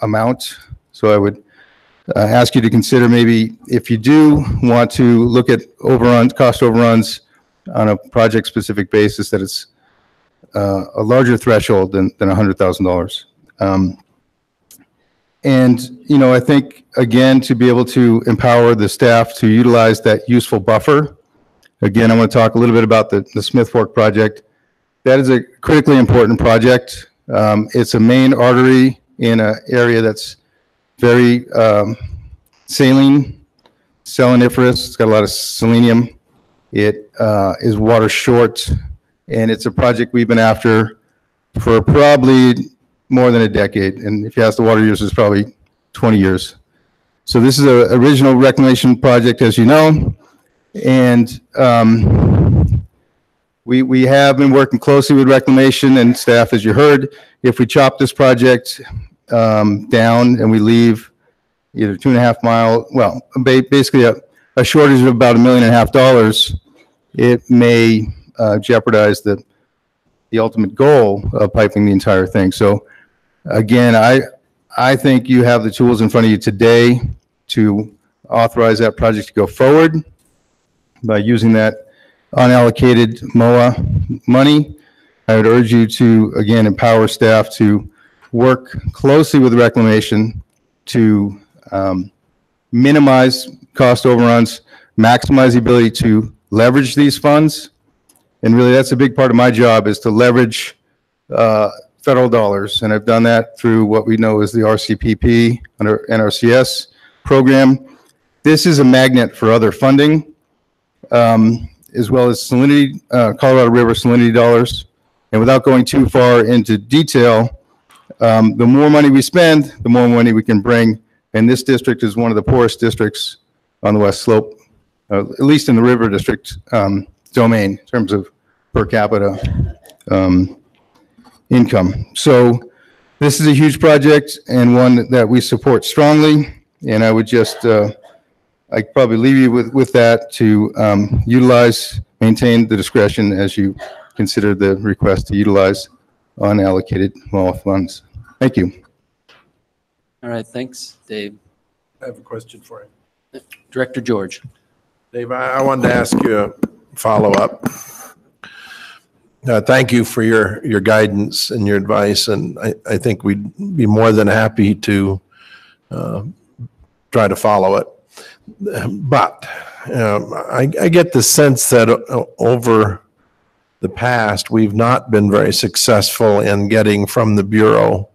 amount. So I would ask you to consider maybe if you do want to look at overruns, cost overruns on a project-specific basis, that it's a larger threshold than $100,000. And, you know, I think, again, to be able to empower the staff to utilize that useful buffer. Again, I want to talk a little bit about the Smith Fork project. That is a critically important project. It's a main artery in an area that's very saline, saliniferous. It's got a lot of selenium. It is water short, and it's a project we've been after for probably more than a decade. And if you ask the water users, probably 20 years. So this is an original reclamation project, as you know. And we have been working closely with reclamation and staff, as you heard. If we chop this project down and we leave either 2.5 mile, well, basically a shortage of about $1.5 million, it may jeopardize the ultimate goal of piping the entire thing. So again, I think you have the tools in front of you today to authorize that project to go forward by using that unallocated MOA money. I would urge you to, again, empower staff to work closely with reclamation to minimize cost overruns, maximize the ability to leverage these funds. And really, that's a big part of my job, is to leverage federal dollars. And I've done that through what we know as the RCPP under NRCS program. This is a magnet for other funding, as well as salinity, Colorado River salinity dollars. And without going too far into detail, the more money we spend, the more money we can bring. And this district is one of the poorest districts on the West Slope, at least in the River District domain in terms of per capita income. So this is a huge project and one that we support strongly. And I would just, I'd probably leave you with that to utilize, maintain the discretion as you consider the request to utilize unallocated MOA funds. Thank you. All right, thanks, Dave. I have a question for you. Director George. Dave, I wanted to ask you a follow-up. Thank you for your guidance and your advice, and I think we'd be more than happy to try to follow it. But I get the sense that over the past, we've not been very successful in getting from the Bureau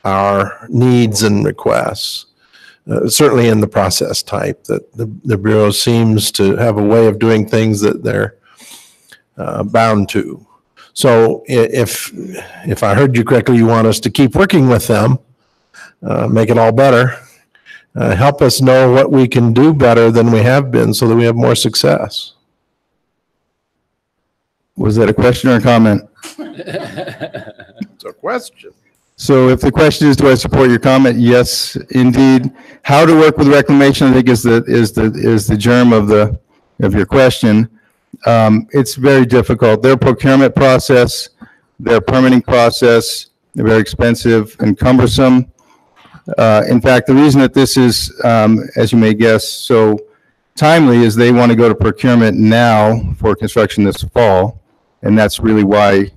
our needs and requests. Certainly in the process type, that the Bureau seems to have a way of doing things that they're bound to. So if I heard you correctly, you want us to keep working with them, make it all better, help us know what we can do better than we have been so that we have more success. Was that a question or a comment? It's a question. So if the question is, do I support your comment? Yes, indeed. How to work with reclamation, I think, is the germ of your question. It's very difficult. Their procurement process, their permitting process, they're very expensive and cumbersome. In fact, the reason that this is, as you may guess, so timely is they want to go to procurement now for construction this fall. And that's really why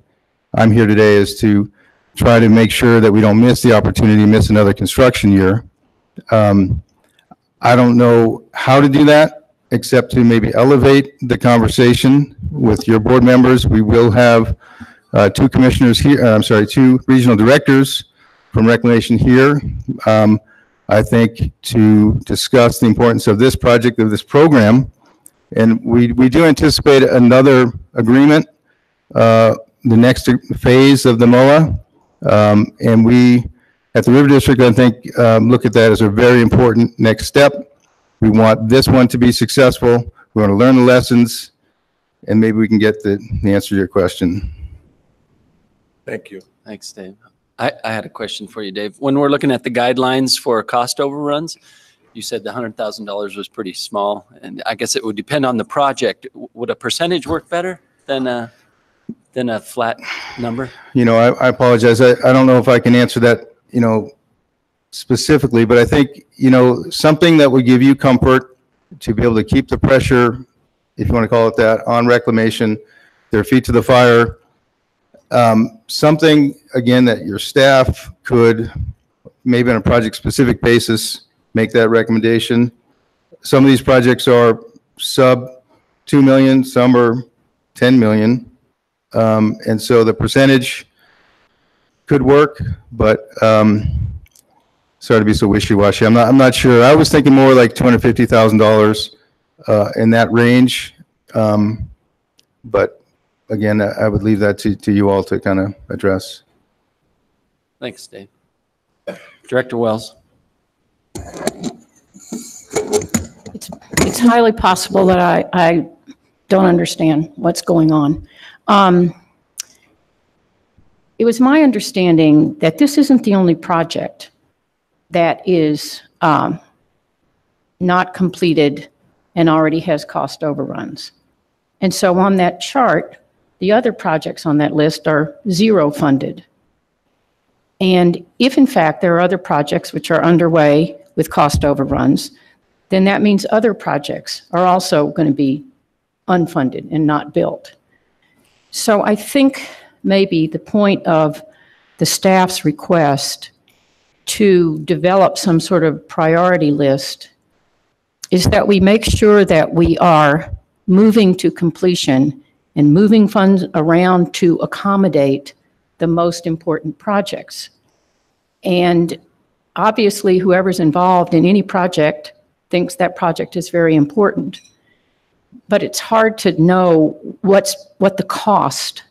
I'm here today, is to try to make sure that we don't miss the opportunity to miss another construction year. I don't know how to do that, except to maybe elevate the conversation with your board members. We will have two commissioners here, two regional directors from Reclamation here, I think, to discuss the importance of this project, of this program. And we do anticipate another agreement, the next phase of the MOA. And we, at the River District, I think, look at that as a very important next step. We want this one to be successful. We want to learn the lessons, and maybe we can get the answer to your question. Thank you. Thanks, Dave. I had a question for you, Dave. When we're looking at the guidelines for cost overruns, you said the $100,000 was pretty small, and I guess it would depend on the project. Would a percentage work better than a flat number? I apologize. I don't know if I can answer that, specifically, but I think, something that would give you comfort to be able to keep the pressure, if you want to call it that, on reclamation, their feet to the fire. Something, again, that your staff could, maybe on a project-specific basis, make that recommendation. Some of these projects are sub 2 million, some are 10 million. And so the percentage could work, but sorry to be so wishy-washy. I'm not sure. I was thinking more like $250,000 in that range. But again, I would leave that to you all to kind of address. Thanks, Dave. Director Wells. It's highly possible that I don't understand what's going on. It was my understanding that this isn't the only project that is not completed and already has cost overruns. And so on that chart, the other projects on that list are zero funded. And if in fact there are other projects which are underway with cost overruns, then that means other projects are also going to be unfunded and not built. So I think maybe the point of the staff's request to develop some sort of priority list is that we make sure that we are moving to completion and moving funds around to accommodate the most important projects. And obviously, whoever's involved in any project thinks that project is very important. But it's hard to know what the cost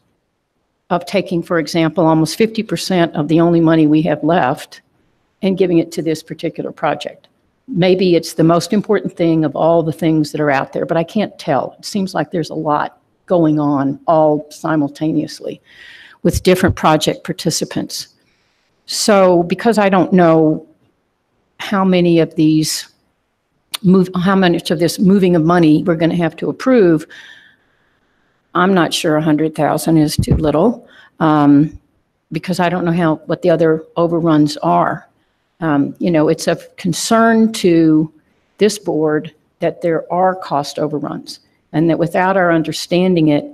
of taking, for example, almost 50% of the only money we have left and giving it to this particular project. Maybe it's the most important thing of all the things that are out there, but I can't tell. It seems like there's a lot going on all simultaneously with different project participants. So because I don't know how much of this moving of money we're going to have to approve, I'm not sure 100,000 is too little, because I don't know what the other overruns are. It's of concern to this board that there are cost overruns, and that without our understanding it,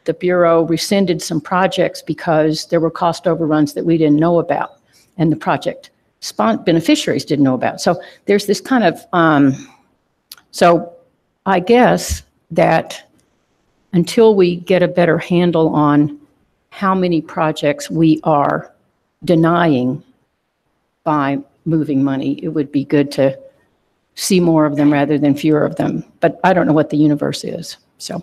the Bureau rescinded some projects because there were cost overruns that we didn't know about, and the project beneficiaries didn't know about. So there's this kind of, so I guess that until we get a better handle on how many projects we are denying by moving money, it would be good to see more of them rather than fewer of them. But I don't know what the universe is, so.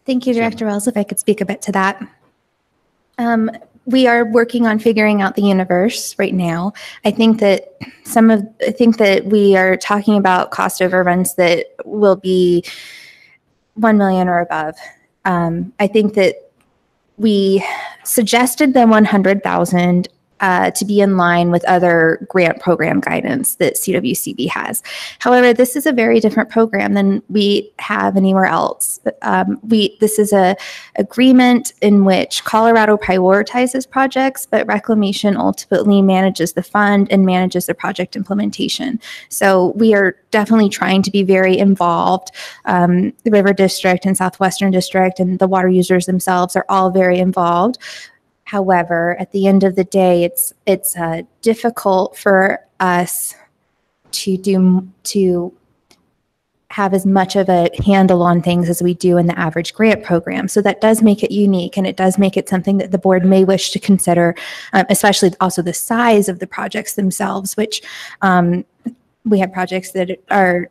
Thank you, Director Wells. If I could speak a bit to that. We are working on figuring out the universe right now. I think that we are talking about cost overruns that will be 1 million or above. I think that we suggested the 100,000 to be in line with other grant program guidance that CWCB has. However, this is a very different program than we have anywhere else. This is an agreement in which Colorado prioritizes projects, but Reclamation ultimately manages the fund and manages the project implementation. So we are definitely trying to be very involved. The River District and Southwestern District and the water users themselves are all very involved. However, at the end of the day, it's difficult for us to have as much of a handle on things as we do in the average grant program. So that does make it unique, and it does make it something that the board may wish to consider, especially also the size of the projects themselves, which we have projects that are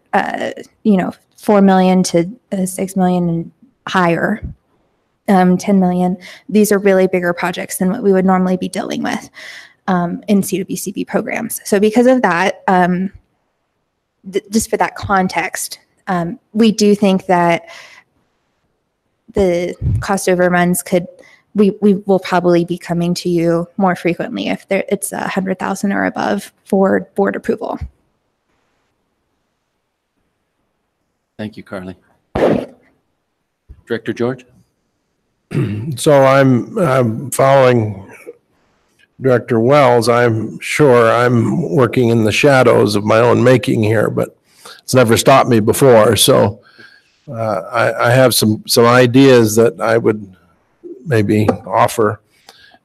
4 million to 6 million and higher. 10 million. These are really bigger projects than what we would normally be dealing with in CWCB programs. So because of that, just for that context, we do think that the cost overruns could we will probably be coming to you more frequently if it's 100,000 or above for board approval. Thank you, Carly. Director George? So I'm following Director Wells. I'm sure I'm working in the shadows of my own making here, but it's never stopped me before. So I have some ideas that I would maybe offer,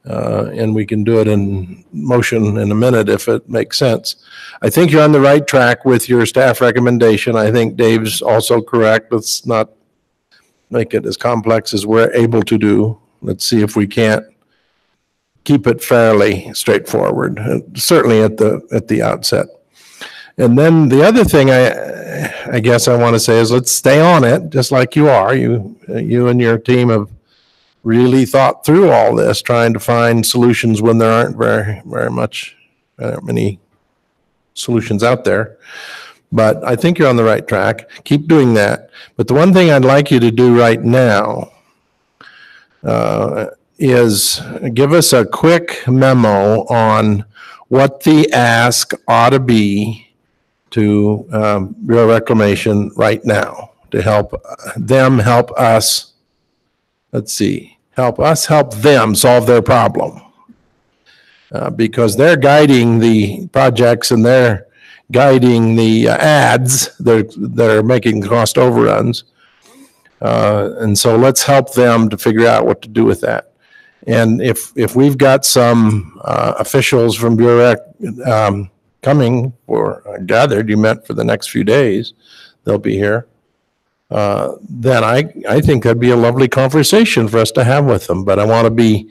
and we can do it in motion in a minute if it makes sense. I think you're on the right track with your staff recommendation. I think Dave's also correct. Let's not make it as complex as we're able to do. Let's see if we can't keep it fairly straightforward, certainly at the outset. And then the other thing I guess I want to say is let's stay on it, just like you are. You and your team have really thought through all this, trying to find solutions when there aren't very many solutions out there. But I think you're on the right track. Keep doing that. But the one thing I'd like you to do right now is give us a quick memo on what the ask ought to be to Bureau of Reclamation right now to help them help us. Let's see, help us help them solve their problem. Because they're guiding the projects and they're guiding the ads that are making cost overruns. And so let's help them to figure out what to do with that. And if we've got some officials from Bureau coming or gathered, you meant for the next few days, they'll be here, then I think that'd be a lovely conversation for us to have with them. But I want to be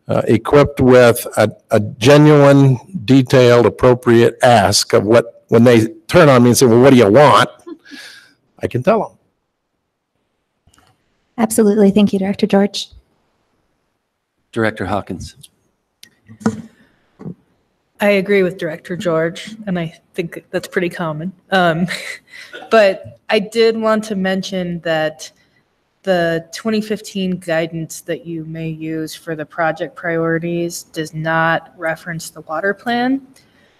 equipped with a genuine, detailed, appropriate ask of what, when they turn on me and say, well, what do you want? I can tell them. Absolutely. Thank you, Director George. Director Hawkins. I agree with Director George, and I think that's pretty common. But I did want to mention that the 2015 guidance that you may use for the project priorities does not reference the water plan.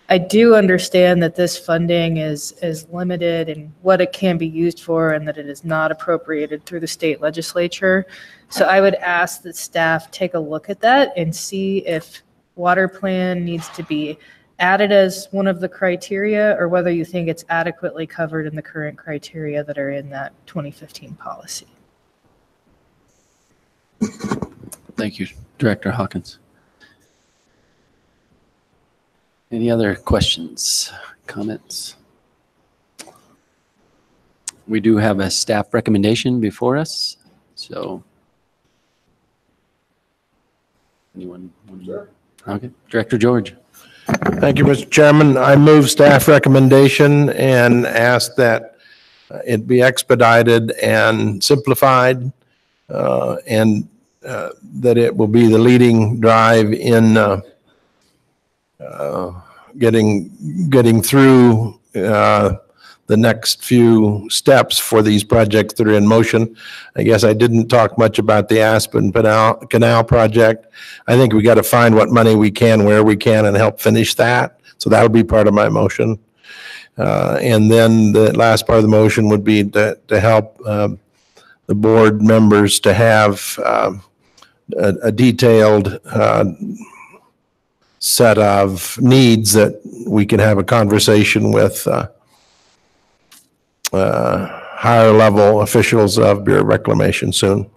I do understand that this funding is limited in what it can be used for and that it is not appropriated through the state legislature. So I would ask that staff take a look at that and see if water plan needs to be added as one of the criteria or whether you think it's adequately covered in the current criteria that are in that 2015 policy. Thank you, Director Hawkins. Any other questions, comments? We do have a staff recommendation before us, so. Anyone? Sure. Okay, Director George. Thank you, Mr. Chairman. I move staff recommendation and ask that it be expedited and simplified, and that it will be the leading drive in getting through the next few steps for these projects that are in motion. I guess I didn't talk much about the Aspen Canal project. I think we got to find what money we can, where we can, and help finish that. So that'll be part of my motion. And then the last part of the motion would be to help the board members to have a detailed set of needs that we can have a conversation with higher level officials of Bureau of Reclamation soon.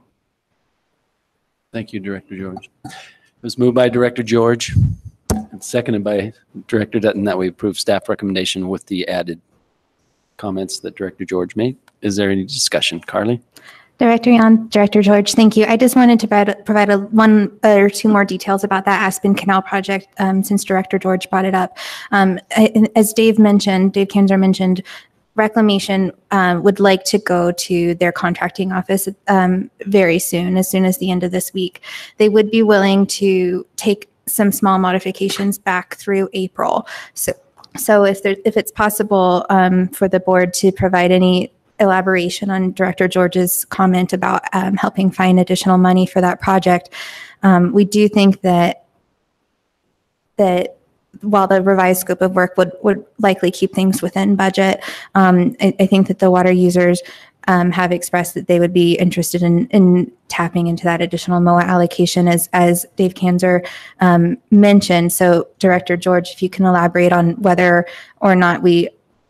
Thank you, Director George. It was moved by Director George and seconded by Director Dutton that we approve staff recommendation with the added comments that Director George made. Is there any discussion? Carly? Director Yon, Director George, thank you. I just wanted to provide one or two more details about that Aspen Canal project since Director George brought it up. As Dave Kanzer mentioned, Reclamation would like to go to their contracting office very soon, as soon as the end of this week. They would be willing to take some small modifications back through April. So if it's possible for the board to provide any elaboration on Director George's comment about helping find additional money for that project. We do think that while the revised scope of work would likely keep things within budget, I think that the water users have expressed that they would be interested in tapping into that additional MOA allocation, as Dave Kanzer mentioned. So Director George, if you can elaborate on whether or not we,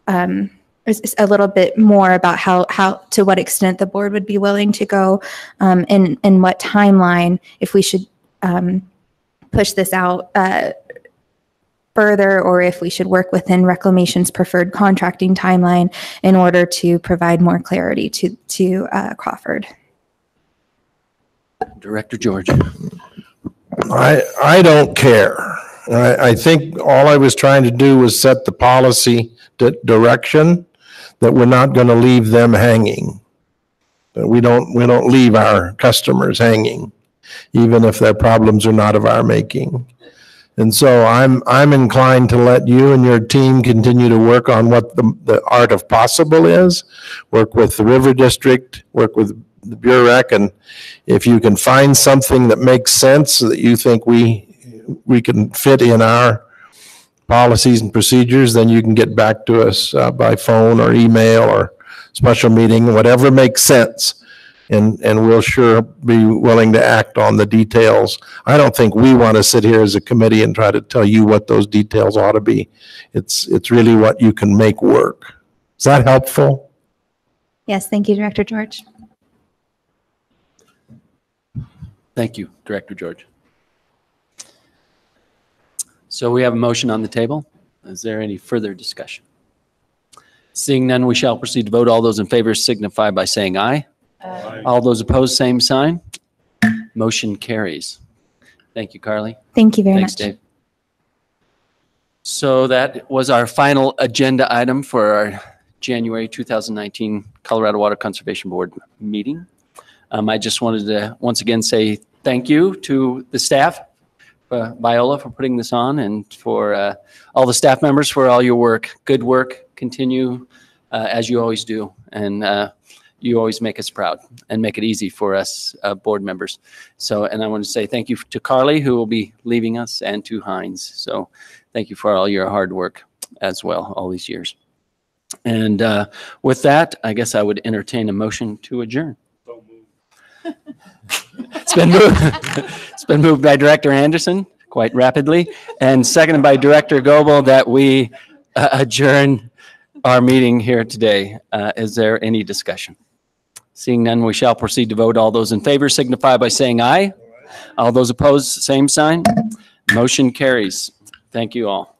a little bit more about how to what extent the board would be willing to go, and what timeline, if we should push this out further, or if we should work within Reclamation's preferred contracting timeline in order to provide more clarity to Crawford. Director George. I don't care. I think all I was trying to do was set the policy direction that we're not going to leave them hanging. That we don't leave our customers hanging, even if their problems are not of our making. And so I'm inclined to let you and your team continue to work on what the art of possible is, work with the River District, work with the Bureau Rec, and if you can find something that makes sense that you think we can fit in our policies and procedures, then you can get back to us by phone or email or special meeting, whatever makes sense. And we'll sure be willing to act on the details. I don't think we want to sit here as a committee and try to tell you what those details ought to be. It's really what you can make work. Is that helpful? Yes, thank you, Director George. Thank you, Director George. So we have a motion on the table. Is there any further discussion? Seeing none, we shall proceed to vote. All those in favor signify by saying aye. Aye. All those opposed, same sign. Motion carries. Thank you, Carly. Thank you very much. Thanks, Dave. So that was our final agenda item for our January 2019 Colorado Water Conservation Board meeting. I just wanted to once again say thank you to the staff, Viola, for putting this on, and for all the staff members for all your work. Good work. Continue as you always do. And you always make us proud and make it easy for us board members. So, and I want to say thank you to Carly, who will be leaving us, and to Heinz. So thank you for all your hard work as well, all these years. And with that, I guess I would entertain a motion to adjourn. It's been moved by Director Anderson quite rapidly, and seconded by Director Goebel, that we adjourn our meeting here today. Is there any discussion? Seeing none, we shall proceed to vote. All those in favor signify by saying aye. All those opposed, same sign. Motion carries. Thank you all.